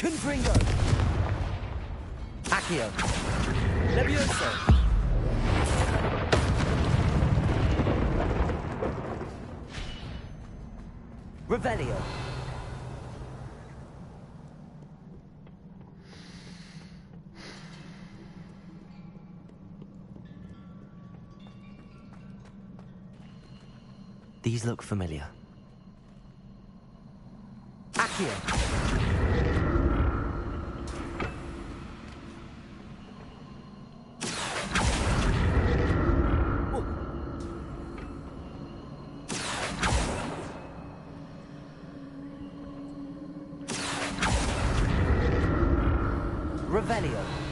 Confringo. Accio. Levioso. Revelio. These look familiar. Accio. Revelio.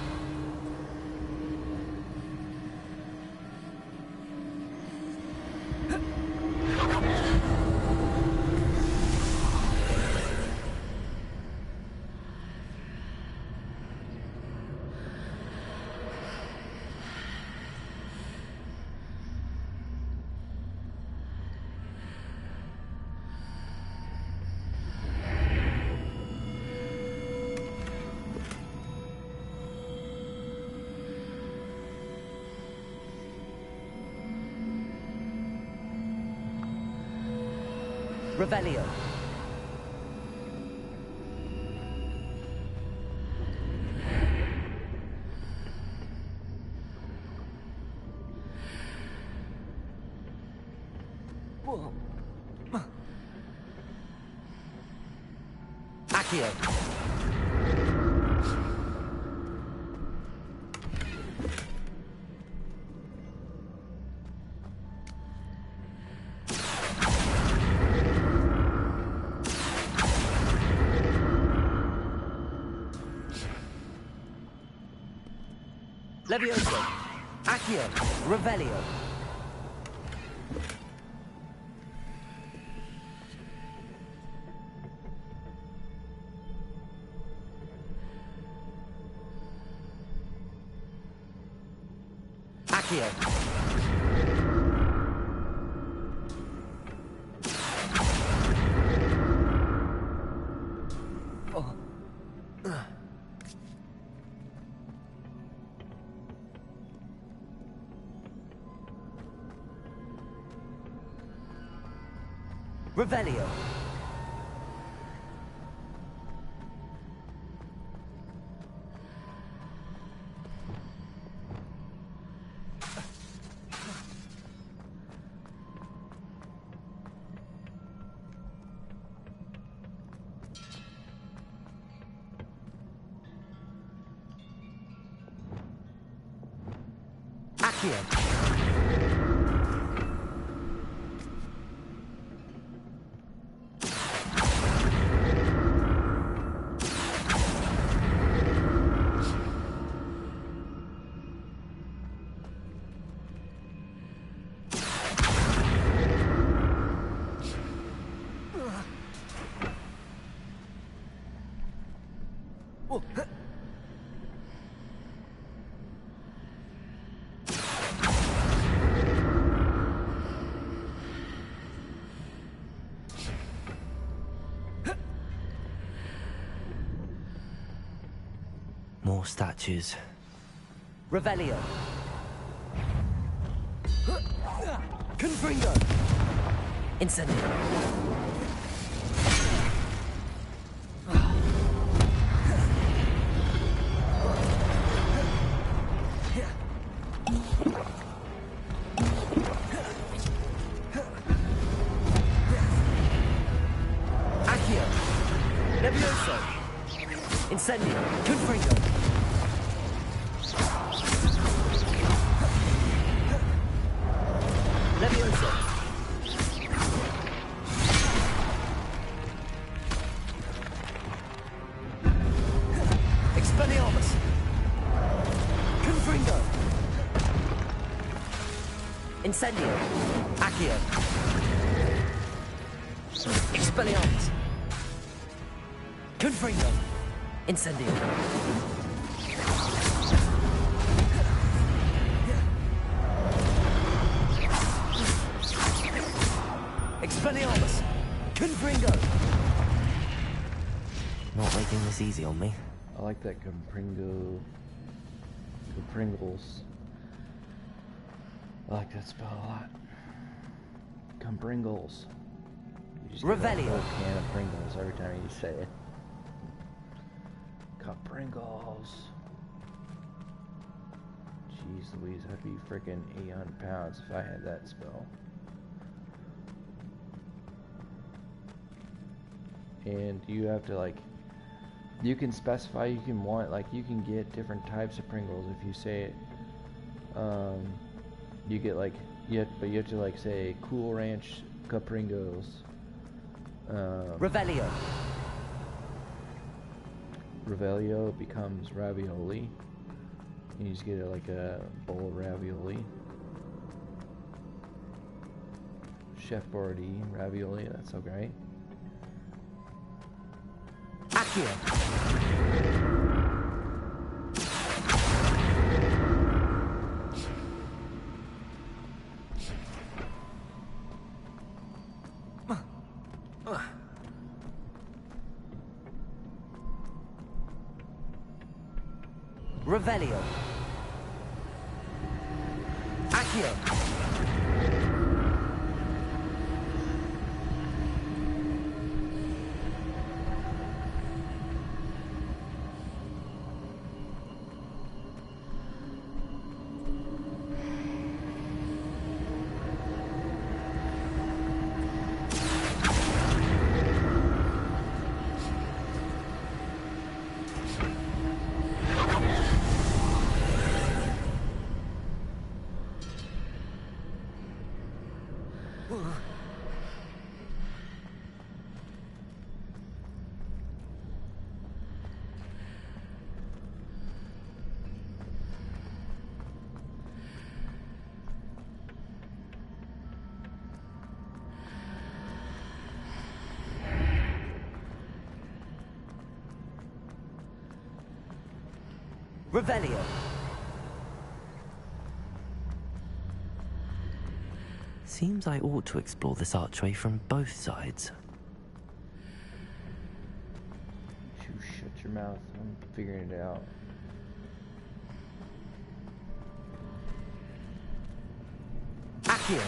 Revelio. Accio. Levioso. Accio. Revelio. Accio. Revelio. Accio. More statues. Revelio. Confringo. Incendio. Incendio. Confringo. Leviosa. Expelliarmus. Confringo. Incendio. Accio. Expelliarmus. Confringo. Incendio. Expelliarmus. Confringo. Not making this easy on me. I like that Pringles. I like that spell a lot. Pringles. You just get a Revelio. whole can of Pringles every time you say it. Pringles. Jeez Louise, I'd be freaking 800 pounds if I had that spell. And you have to like, you can specify, you can want, like you can get different types of Pringles if you say it. You get like, but you have to like say Cool Ranch Capringos. Revelio. Revelio becomes ravioli. You just get like a bowl of ravioli. Chef Boyardee ravioli, that's so great. Accio. Revelio. Accio. Revelio. Seems I ought to explore this archway from both sides. You shut your mouth. I'm figuring it out. Accio.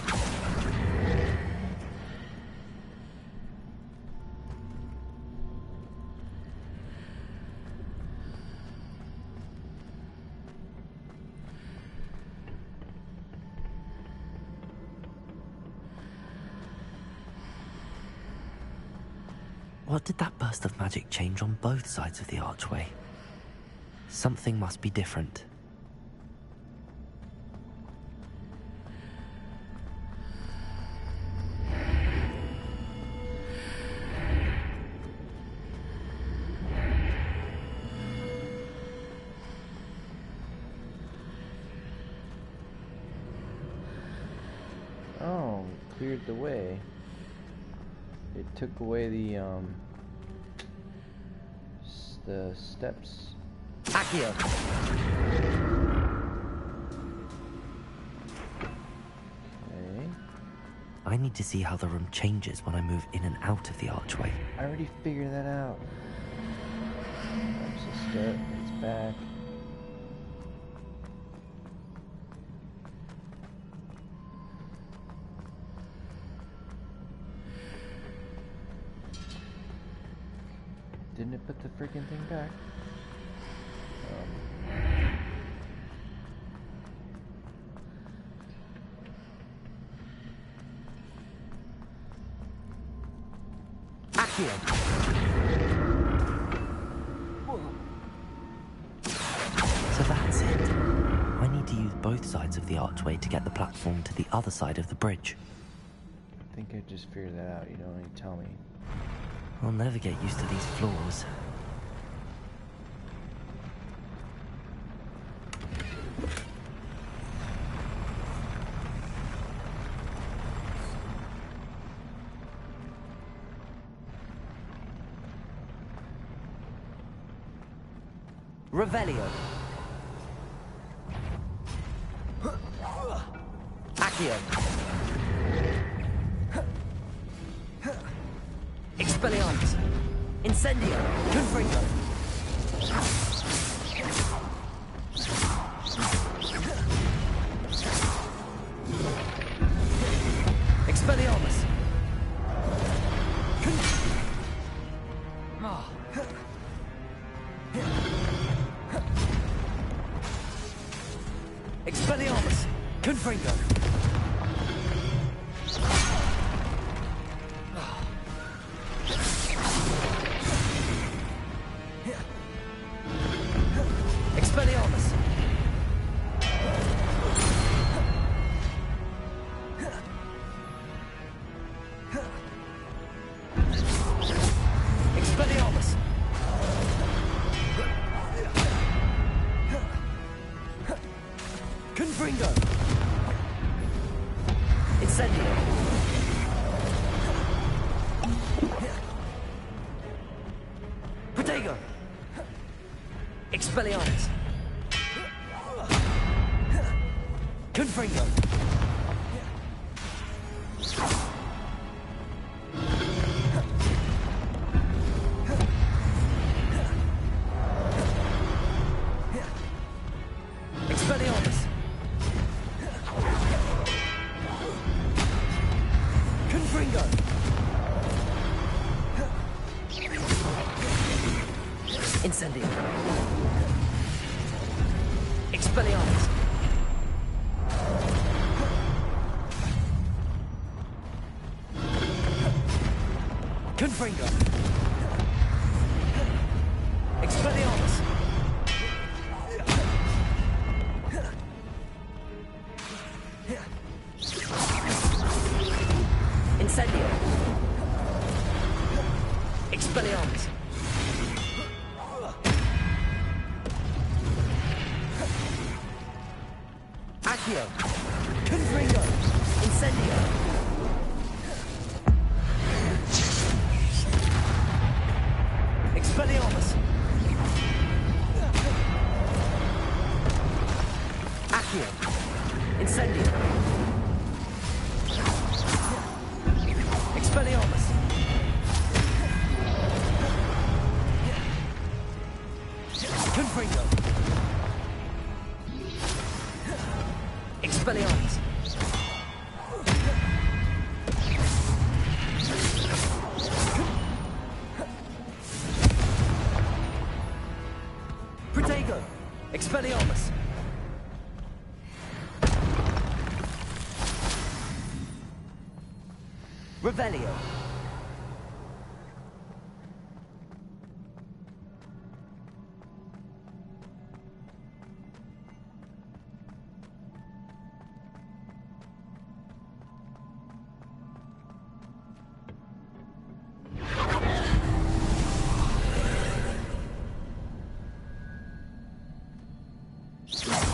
What did that burst of magic change on both sides of the archway? Something must be different. Oh, cleared the way. It took away the steps. Accio. Okay. I need to see how the room changes when I move in and out of the archway. I already figured that out. That's a step. It's back. Didn't it put the freaking thing back? Accio. both sides of the archway to get the platform to the other side of the bridge. I think I just figured that out. You don't need to tell me. I'll never get used to these floors. Revelio. Accio. Expelliarmus. Incendio. Confringo. Expelliarmus. Expelliarmus. Confringo. Expelliarmus. Expelliarmus. Confringo. Incendio. Protego. Expelliarmus. Confringo. Expelliarmus. Confringo. Incendio. Expelliarmus. Confringo. Expelliarmus. Incendio. Expelliarmus. Accio. Confringo. Incendio. Expelliarmus. Accio. Incendio. Expelliarmus. Confringo. Expelliarmus. Protego. Expelliarmus. Revelio.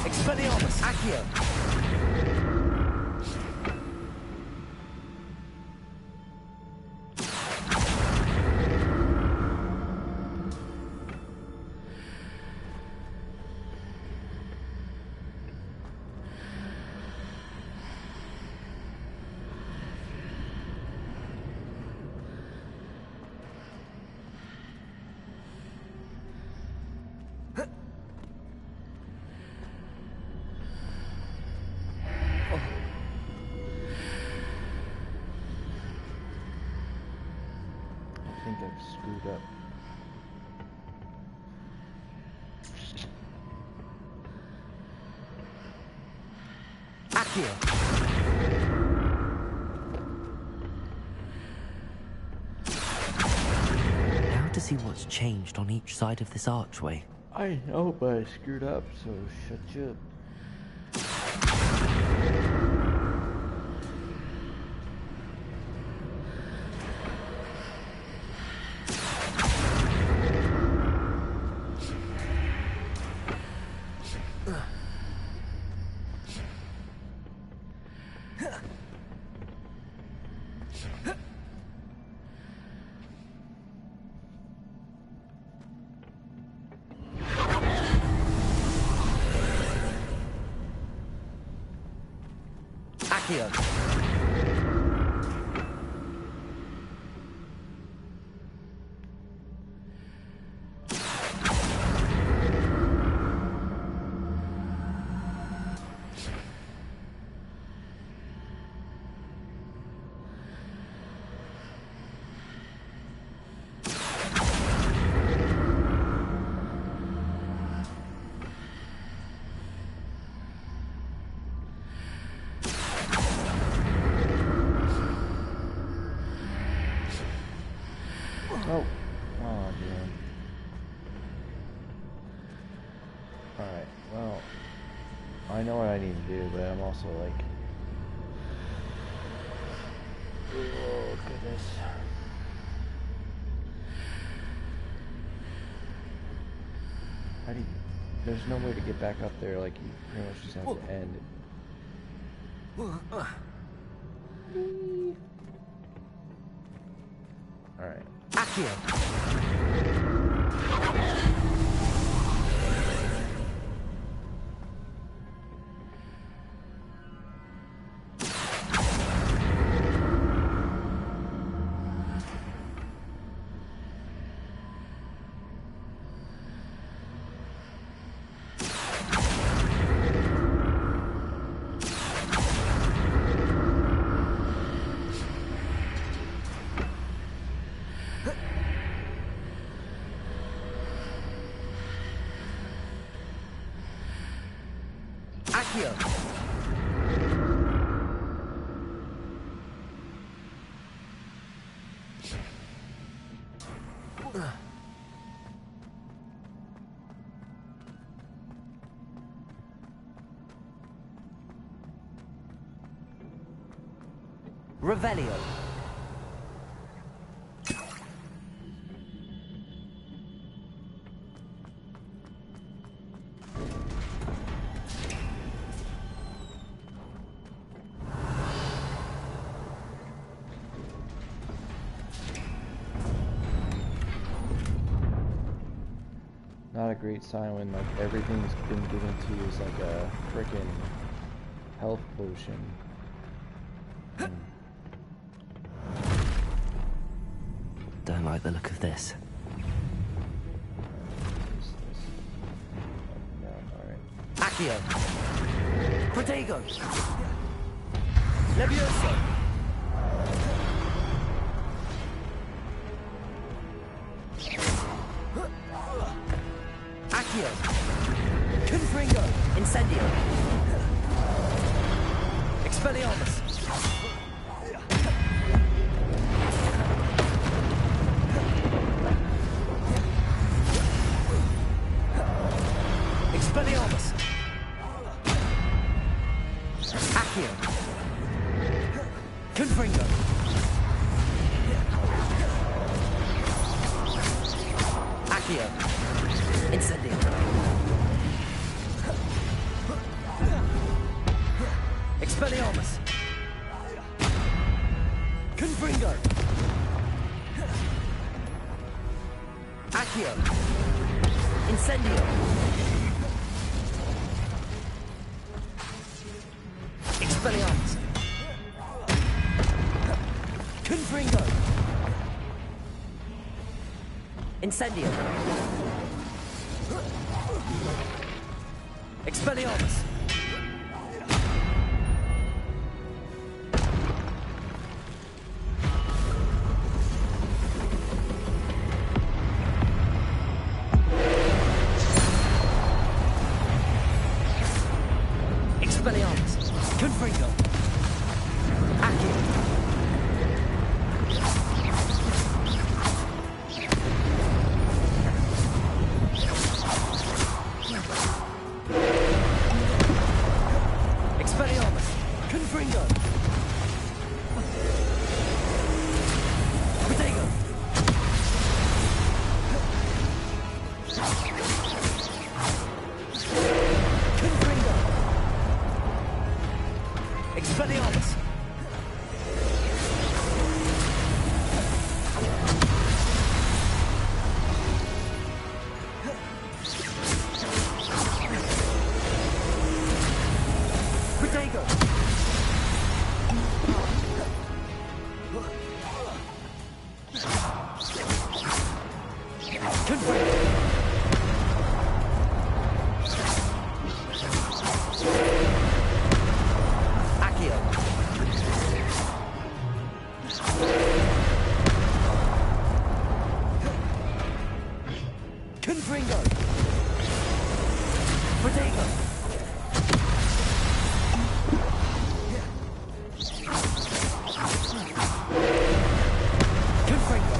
Expelliarmus. Accio. I think I've screwed up. Accio. Now to see what's changed on each side of this archway. I know, but I screwed up, so shut you up. Oh, oh, damn. Alright, well, I know what I need to do, but I'm also like, oh, goodness. How do you, there's no way to get back up there, like, you pretty much just have to end it. Alright. Revelio. Not a great sign when like everything's been given to you as like a frickin' health potion. Don't like the look of this. No, alright. Accio. Protego. Levioso. Accio. Confringo. Incendio. Expelliarmus. Expelliarmus. Accio. Confringo. Accio. Incendio. Expelliarmus. Confringo. Accio. Incendio. Expelliarmus. Confringo. Incendio. Expelliarmus. Expelliarmus. Confringo. Accio. Expelliarmus. Confringo. Protego. Confringo. Expelliarmus. Protego. Confringo. Accio. Confringo. Protego. Confringo.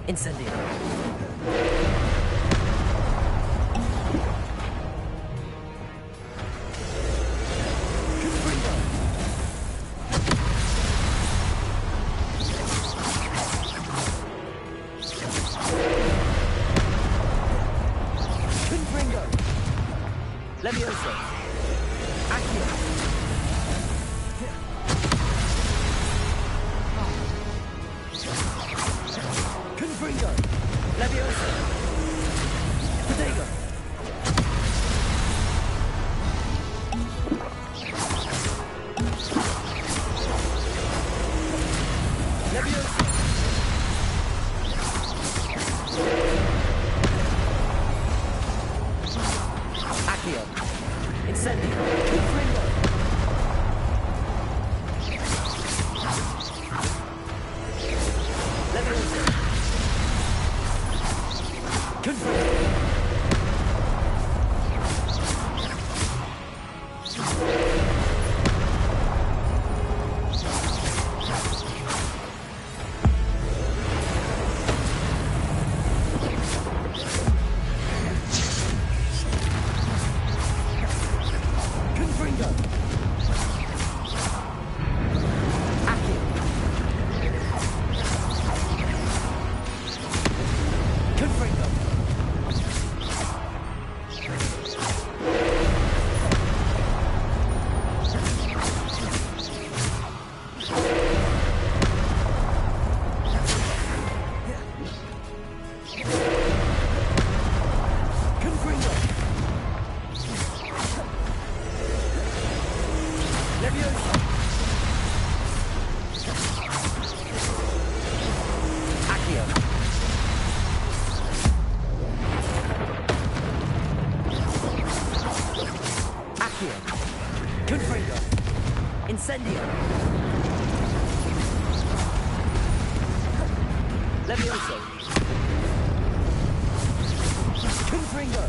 Incendio. Levioso. Accio. Confringo. Levioso. Protego. Levioso. Accio. Incendio. Confringo. Levioso. Confringo. Confringo. Accio. Confringo. Confringo. Levioso. Accio. Accio. Confringo. Incendio. Levioso. Confringo.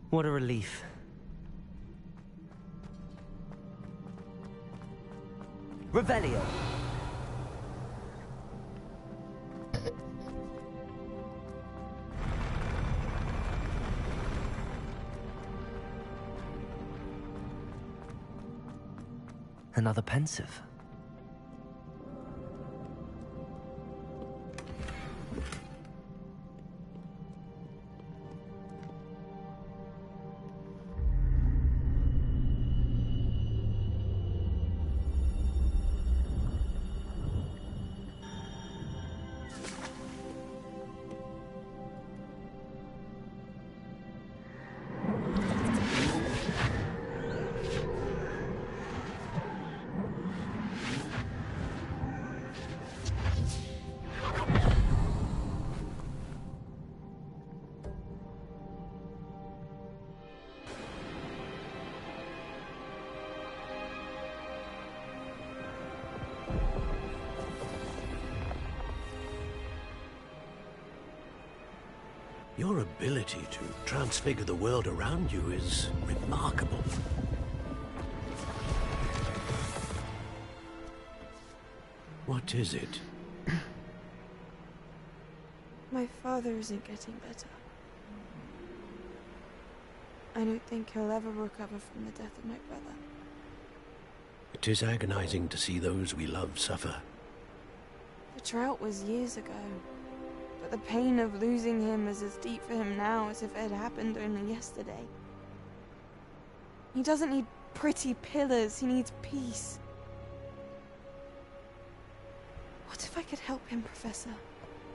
What a relief. Revelio. Another pensive. Your ability to transfigure the world around you is remarkable. What is it? My father isn't getting better. I don't think he'll ever recover from the death of my brother. It is agonizing to see those we love suffer. The drought was years ago, but the pain of losing him is as deep for him now as if it had happened only yesterday. He doesn't need pretty pillars, he needs peace. What if I could help him, Professor?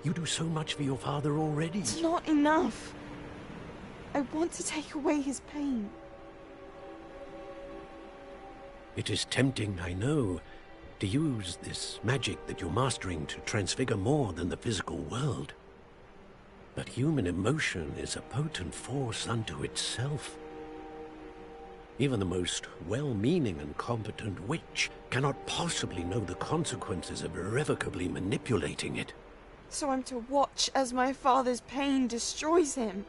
You do so much for your father already. It's not enough. I want to take away his pain. It is tempting, I know, to use this magic that you're mastering to transfigure more than the physical world. But human emotion is a potent force unto itself. Even the most well-meaning and competent witch cannot possibly know the consequences of irrevocably manipulating it. So I'm to watch as my father's pain destroys him.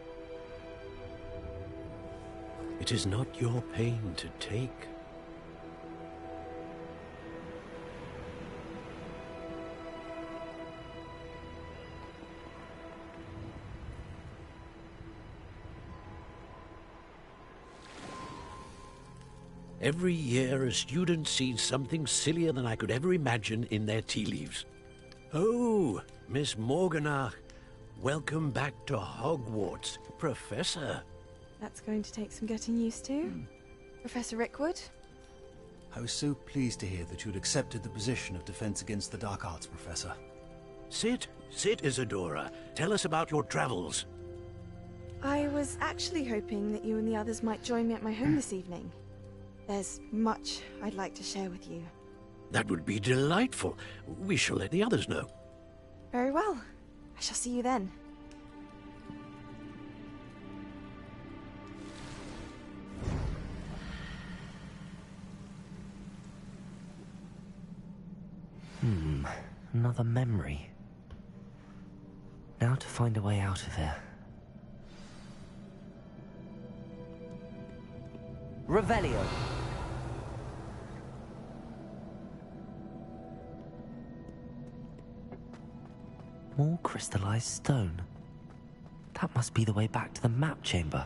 It is not your pain to take. Every year, a student sees something sillier than I could ever imagine in their tea leaves. Oh, Miss Morganach, welcome back to Hogwarts, Professor. That's going to take some getting used to. Professor Rickwood? I was so pleased to hear that you'd accepted the position of Defense Against the Dark Arts, Professor. Sit, Isadora. Tell us about your travels. I was actually hoping that you and the others might join me at my home this evening. There's much I'd like to share with you. That would be delightful. We shall let the others know. Very well. I shall see you then. Another memory. Now to find a way out of here. Revelio. More crystallized stone. That must be the way back to the map chamber.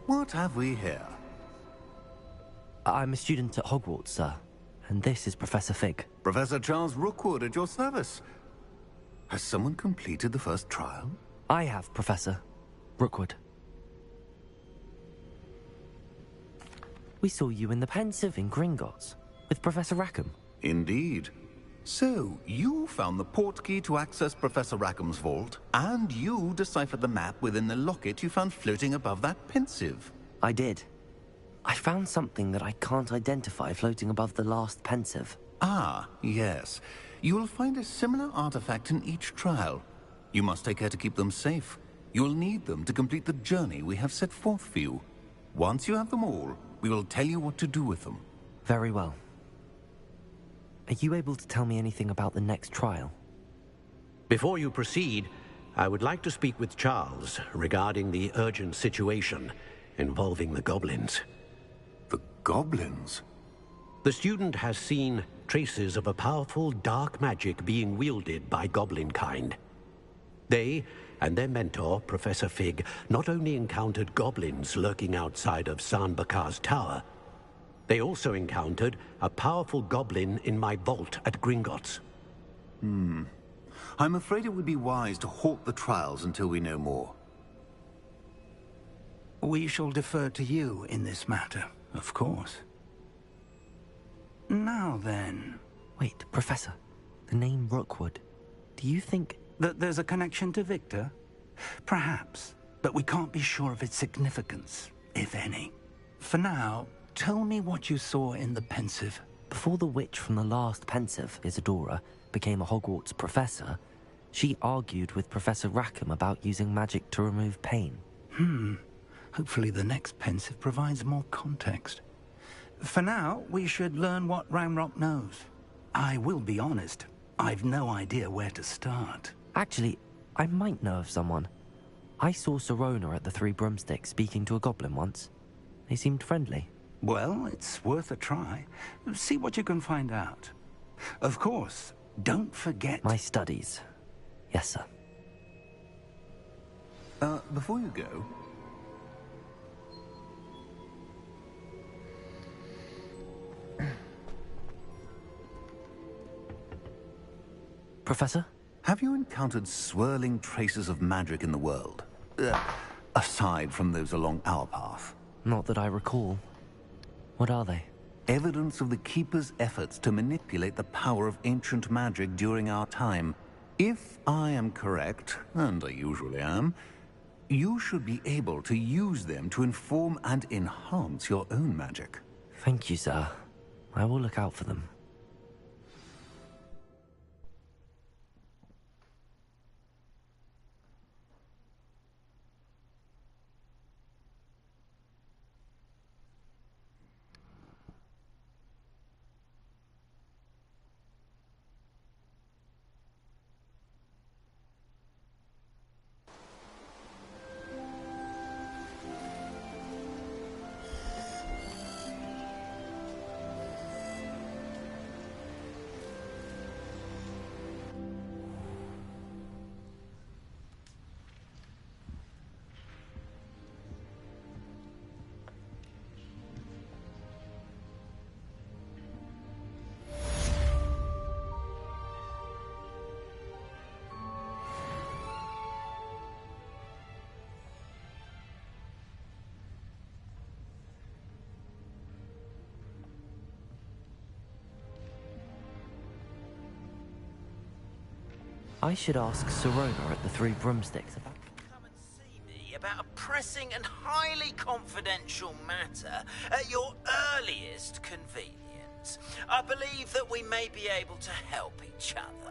What have we here? I'm a student at Hogwarts, sir. And this is Professor Fig. Professor Charles Rookwood at your service. Has someone completed the first trial? I have, Professor Rookwood. We saw you in the Pensive in Gringotts with Professor Rackham. Indeed. So, you found the portkey to access Professor Rackham's vault, and you deciphered the map within the locket you found floating above that Pensive. I did. I found something that I can't identify floating above the last Pensive. Ah, yes. You will find a similar artifact in each trial. You must take care to keep them safe. You will need them to complete the journey we have set forth for you. Once you have them all, we will tell you what to do with them. Very well. Are you able to tell me anything about the next trial? Before you proceed, I would like to speak with Charles regarding the urgent situation involving the goblins. The goblins? The student has seen traces of a powerful dark magic being wielded by goblin kind. They and their mentor, Professor Fig, not only encountered goblins lurking outside of San Bakar's tower, they also encountered a powerful goblin in my vault at Gringotts. I'm afraid it would be wise to halt the trials until we know more. We shall defer to you in this matter, of course. Now then... Wait, Professor. The name Rookwood. Do you think... that there's a connection to Victor? Perhaps, but we can't be sure of its significance, if any. For now, tell me what you saw in the Pensive. Before the witch from the last Pensive, Isadora, became a Hogwarts professor, she argued with Professor Rackham about using magic to remove pain. Hopefully the next Pensive provides more context. For now, we should learn what Ranrock knows. I will be honest, I've no idea where to start. Actually, I might know of someone. I saw Serona at the Three Broomsticks speaking to a goblin once. They seemed friendly. Well, it's worth a try. See what you can find out. Of course, don't forget... My studies. Yes, sir. Before you go... Professor? Have you encountered swirling traces of magic in the world? Aside from those along our path? Not that I recall. What are they? Evidence of the Keeper's efforts to manipulate the power of ancient magic during our time. If I am correct, and I usually am, you should be able to use them to inform and enhance your own magic. Thank you, sir. I will look out for them. I should ask Sirona at the Three Broomsticks about... Come and see me about a pressing and highly confidential matter at your earliest convenience. I believe that we may be able to help each other.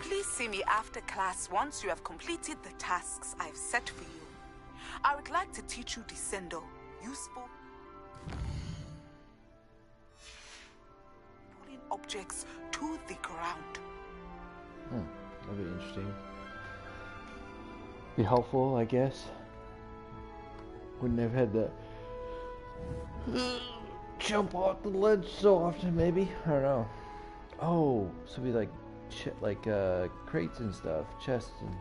Please see me after class once you have completed the tasks I've set for you. I would like to teach you Descendo. Useful. Pulling objects to the ground. That'd be interesting. Be helpful, I guess. Wouldn't have had to jump off the ledge so often, maybe. I don't know. Oh, so we like crates and stuff, chests and...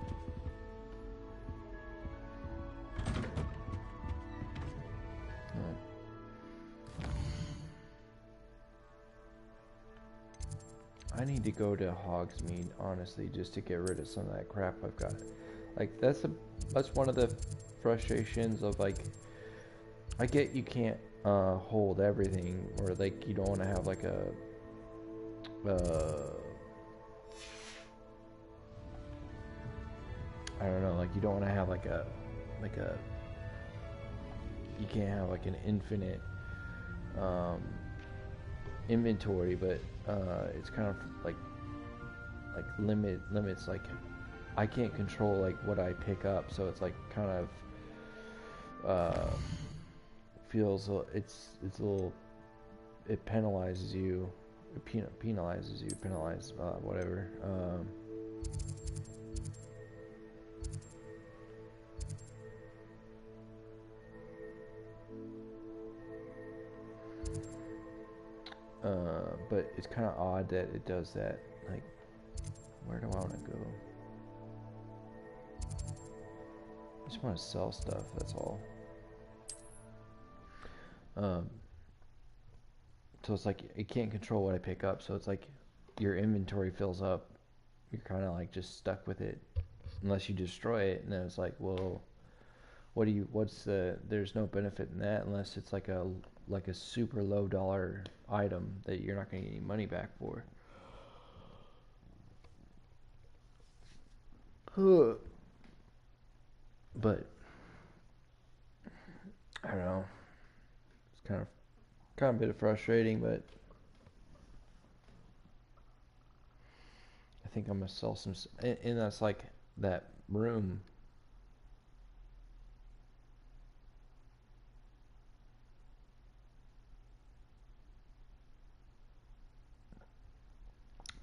I need to go to Hogsmeade, honestly, just to get rid of some of that crap I've got. Like, that's one of the frustrations of, like, I get you can't hold everything, or like you don't want to have like a I don't know, like you don't want to have like a you can't have like an infinite inventory, but it's kind of like limits, like I can't control like what I pick up, so it's like kind of feels it's a little, it penalizes you, whatever. But it's kind of odd that it does that. Like, where do I want to go? I just want to sell stuff, that's all. So it's like it can't control what I pick up. So it's like your inventory fills up. You're kind of like just stuck with it unless you destroy it. And then it's like, well, there's no benefit in that unless it's like a super low dollar item that you're not going to get any money back for. But I don't know. It's kind of a bit frustrating, but I think I'm gonna sell some. And that's like that room.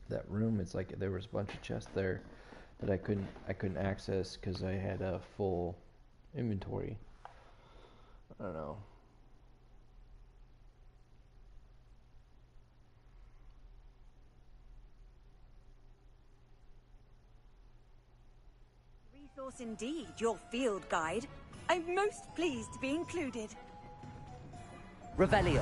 That room, it's like there was a bunch of chests there that I couldn't access because I had a full inventory. I don't know. Resource indeed, your field guide. I'm most pleased to be included. Revelio.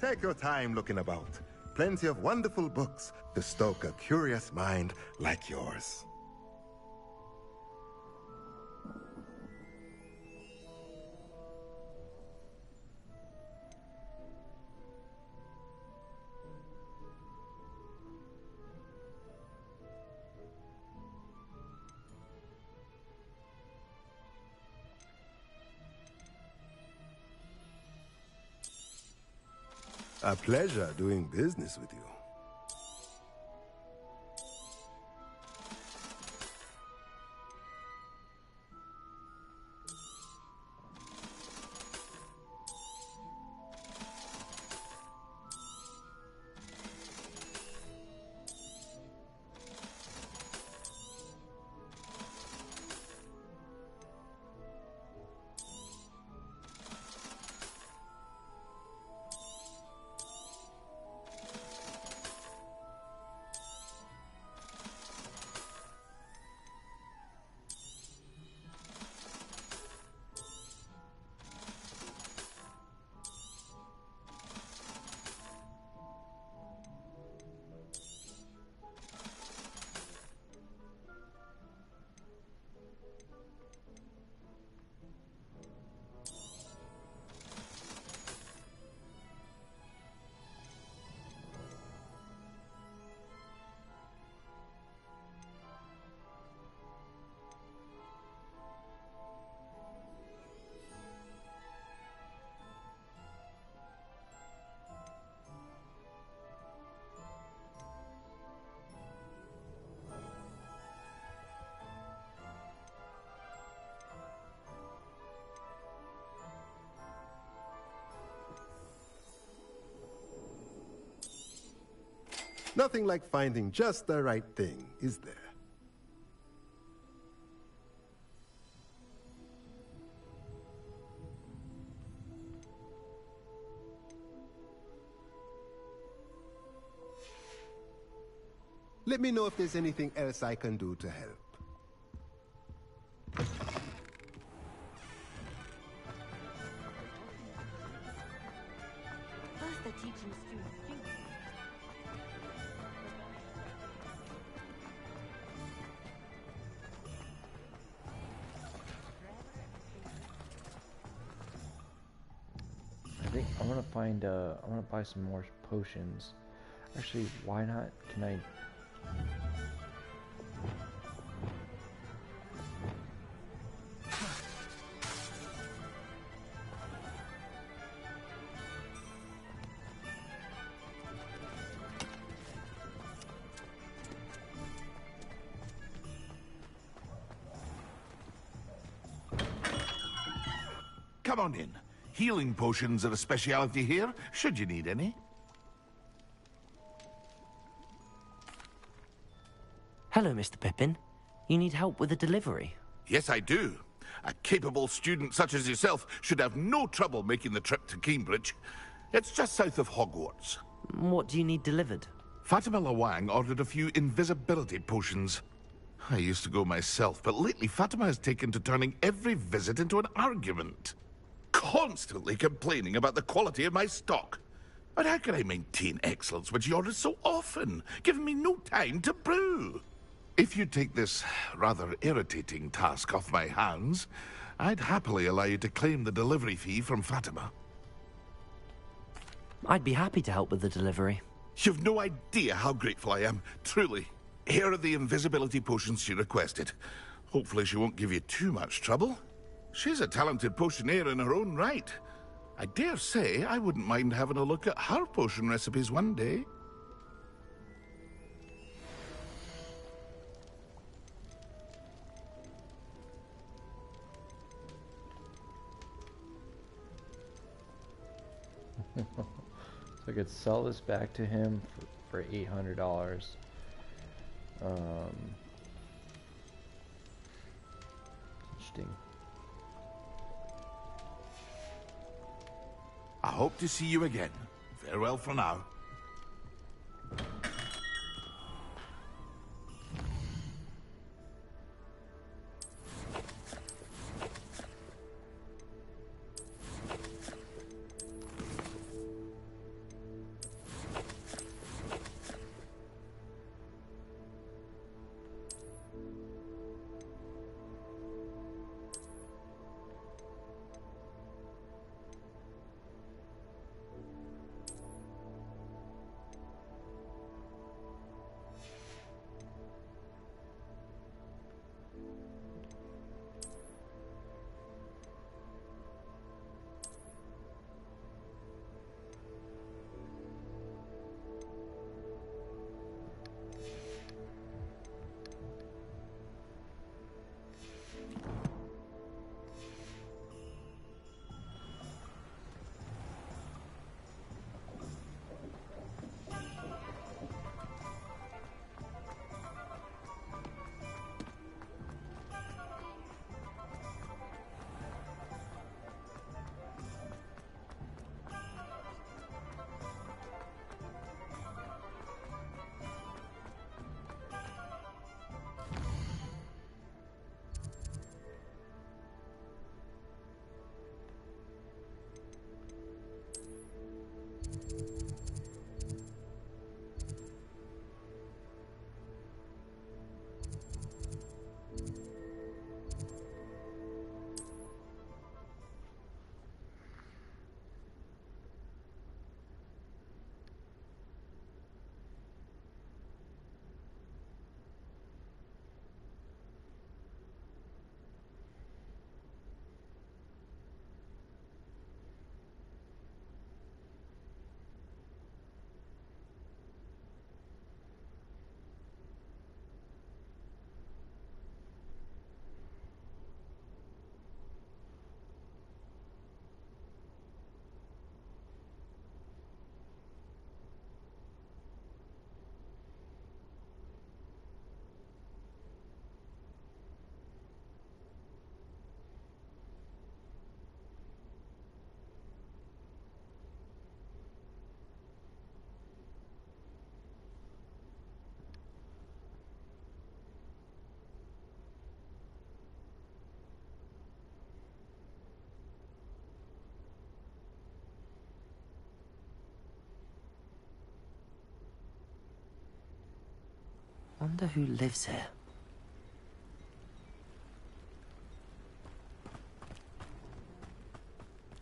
Take your time looking about. Plenty of wonderful books to stoke a curious mind like yours. A pleasure doing business with you. Nothing like finding just the right thing, is there? Let me know if there's anything else I can do to help. First they're teaching students. I think I'm gonna find. I'm gonna buy some more potions. Actually, why not? Can I? Come on in. Healing potions are a speciality here, should you need any. Hello, Mr. Pippin. You need help with a delivery? Yes, I do. A capable student such as yourself should have no trouble making the trip to Cambridge. It's just south of Hogwarts. What do you need delivered? Fatima Lawang ordered a few invisibility potions. I used to go myself, but lately Fatima has taken to turning every visit into an argument. Constantly complaining about the quality of my stock. But how can I maintain excellence when she orders so often, giving me no time to brew? If you take this rather irritating task off my hands, I'd happily allow you to claim the delivery fee from Fatima. I'd be happy to help with the delivery. You've no idea how grateful I am, truly. Here are the invisibility potions she requested. Hopefully she won't give you too much trouble. She's a talented potioneer in her own right. I dare say I wouldn't mind having a look at her potion recipes one day. So I could sell this back to him for $800. Interesting. I hope to see you again. Farewell for now. Wonder who lives here.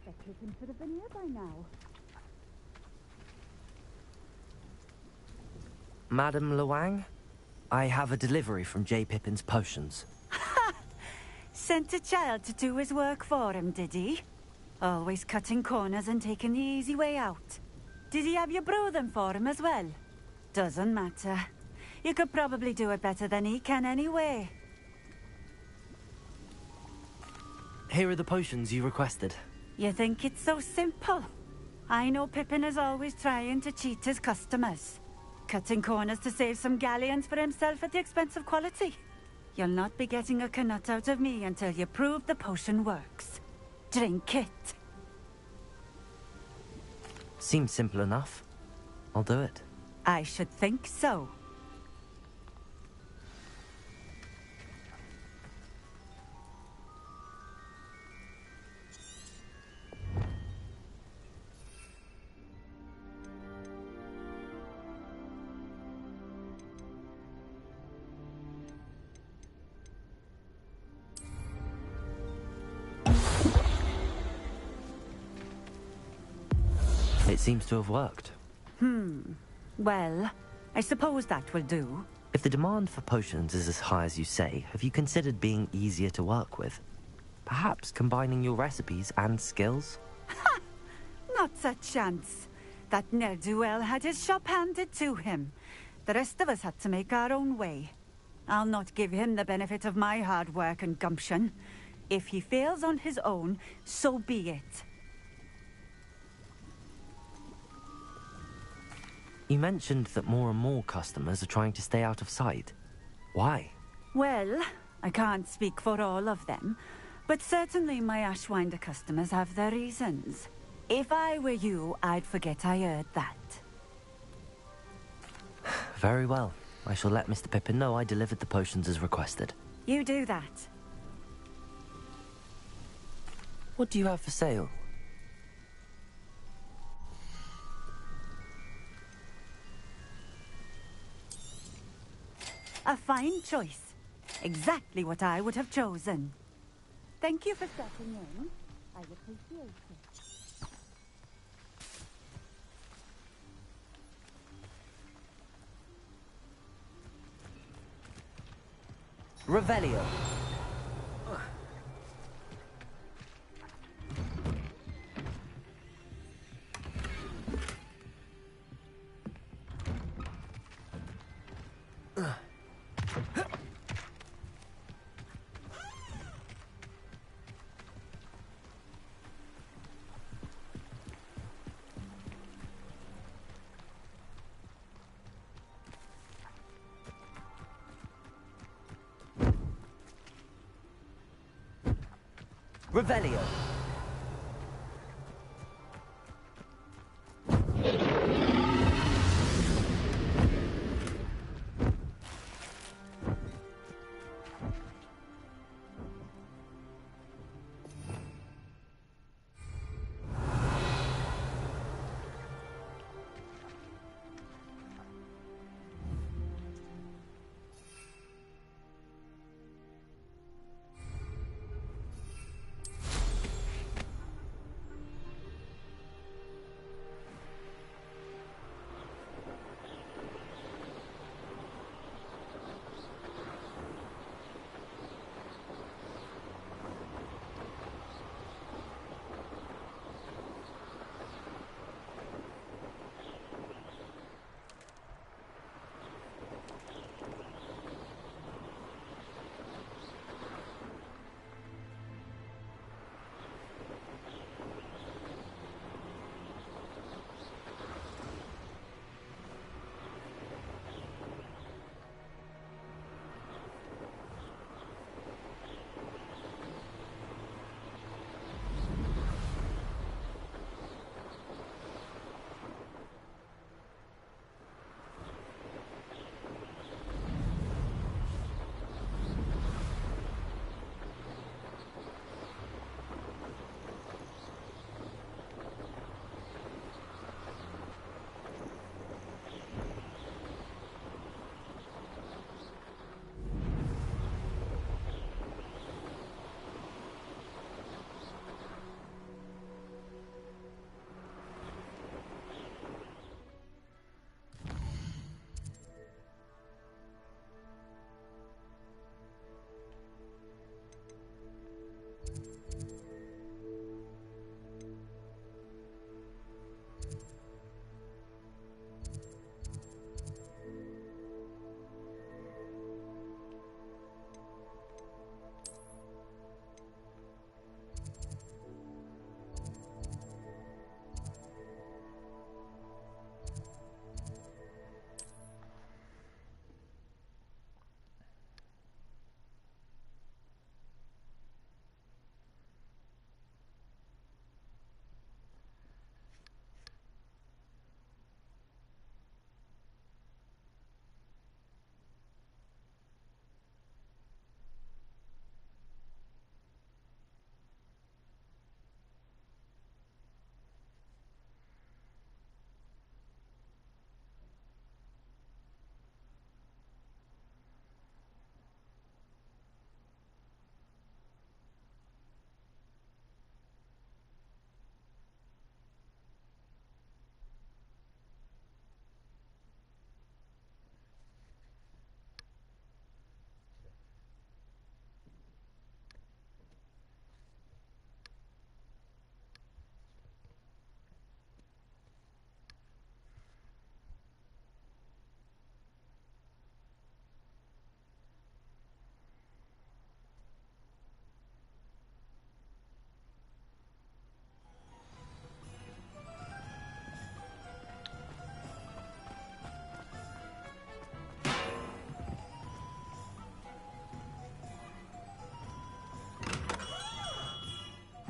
Pippin should have been here by now. Madam Lawang, I have a delivery from J. Pippin's potions. Sent a child to do his work for him, did he? Always cutting corners and taking the easy way out. Did he have you brew them for him as well? Doesn't matter. You could probably do it better than he can anyway. Here are the potions you requested. You think it's so simple? I know Pippin is always trying to cheat his customers, cutting corners to save some galleons for himself at the expense of quality. You'll not be getting a canut out of me until you prove the potion works. Drink it. Seems simple enough. I'll do it. I should think so. It seems to have worked. Well, I suppose that will do. If the demand for potions is as high as you say, have you considered being easier to work with? Perhaps combining your recipes and skills? Not a chance. That ne'er-do-well had his shop handed to him. The rest of us had to make our own way. I'll not give him the benefit of my hard work and gumption. If he fails on his own, so be it. You mentioned that more and more customers are trying to stay out of sight. Why? Well, I can't speak for all of them, but certainly my Ashwinder customers have their reasons. If I were you, I'd forget I heard that. Very well. I shall let Mr. Pippin know I delivered the potions as requested. You do that. What do you have for sale? A fine choice. Exactly what I would have chosen. Thank you for stopping in. I appreciate it. Revelio. Revelio.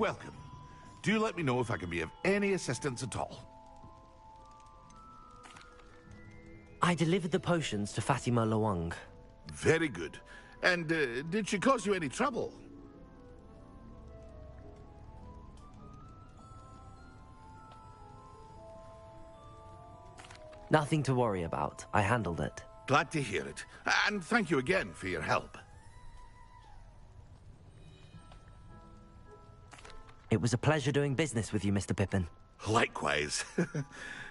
welcome. Do let me know if I can be of any assistance at all. I delivered the potions to Fatima Lawang. Very good. And did she cause you any trouble? Nothing to worry about. I handled it. Glad to hear it. And thank you again for your help. It was a pleasure doing business with you, Mr. Pippin. Likewise.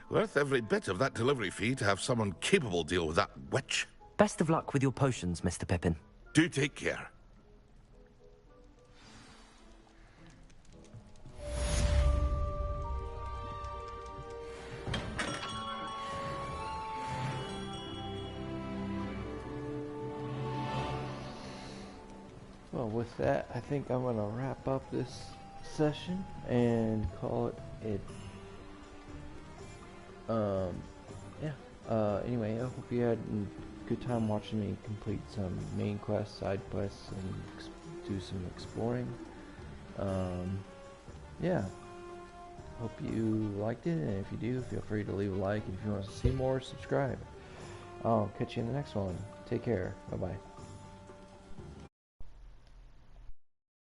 Worth every bit of that delivery fee to have someone capable deal with that witch. Best of luck with your potions, Mr. Pippin. Do take care. Well, with that, I think I'm gonna wrap up this session and call it anyway, I hope you had a good time watching me complete some main quests, side quests, and do some exploring. Yeah, hope you liked it, and if you do, feel free to leave a like. If you want to see more, subscribe. I'll catch you in the next one. Take care. Bye bye.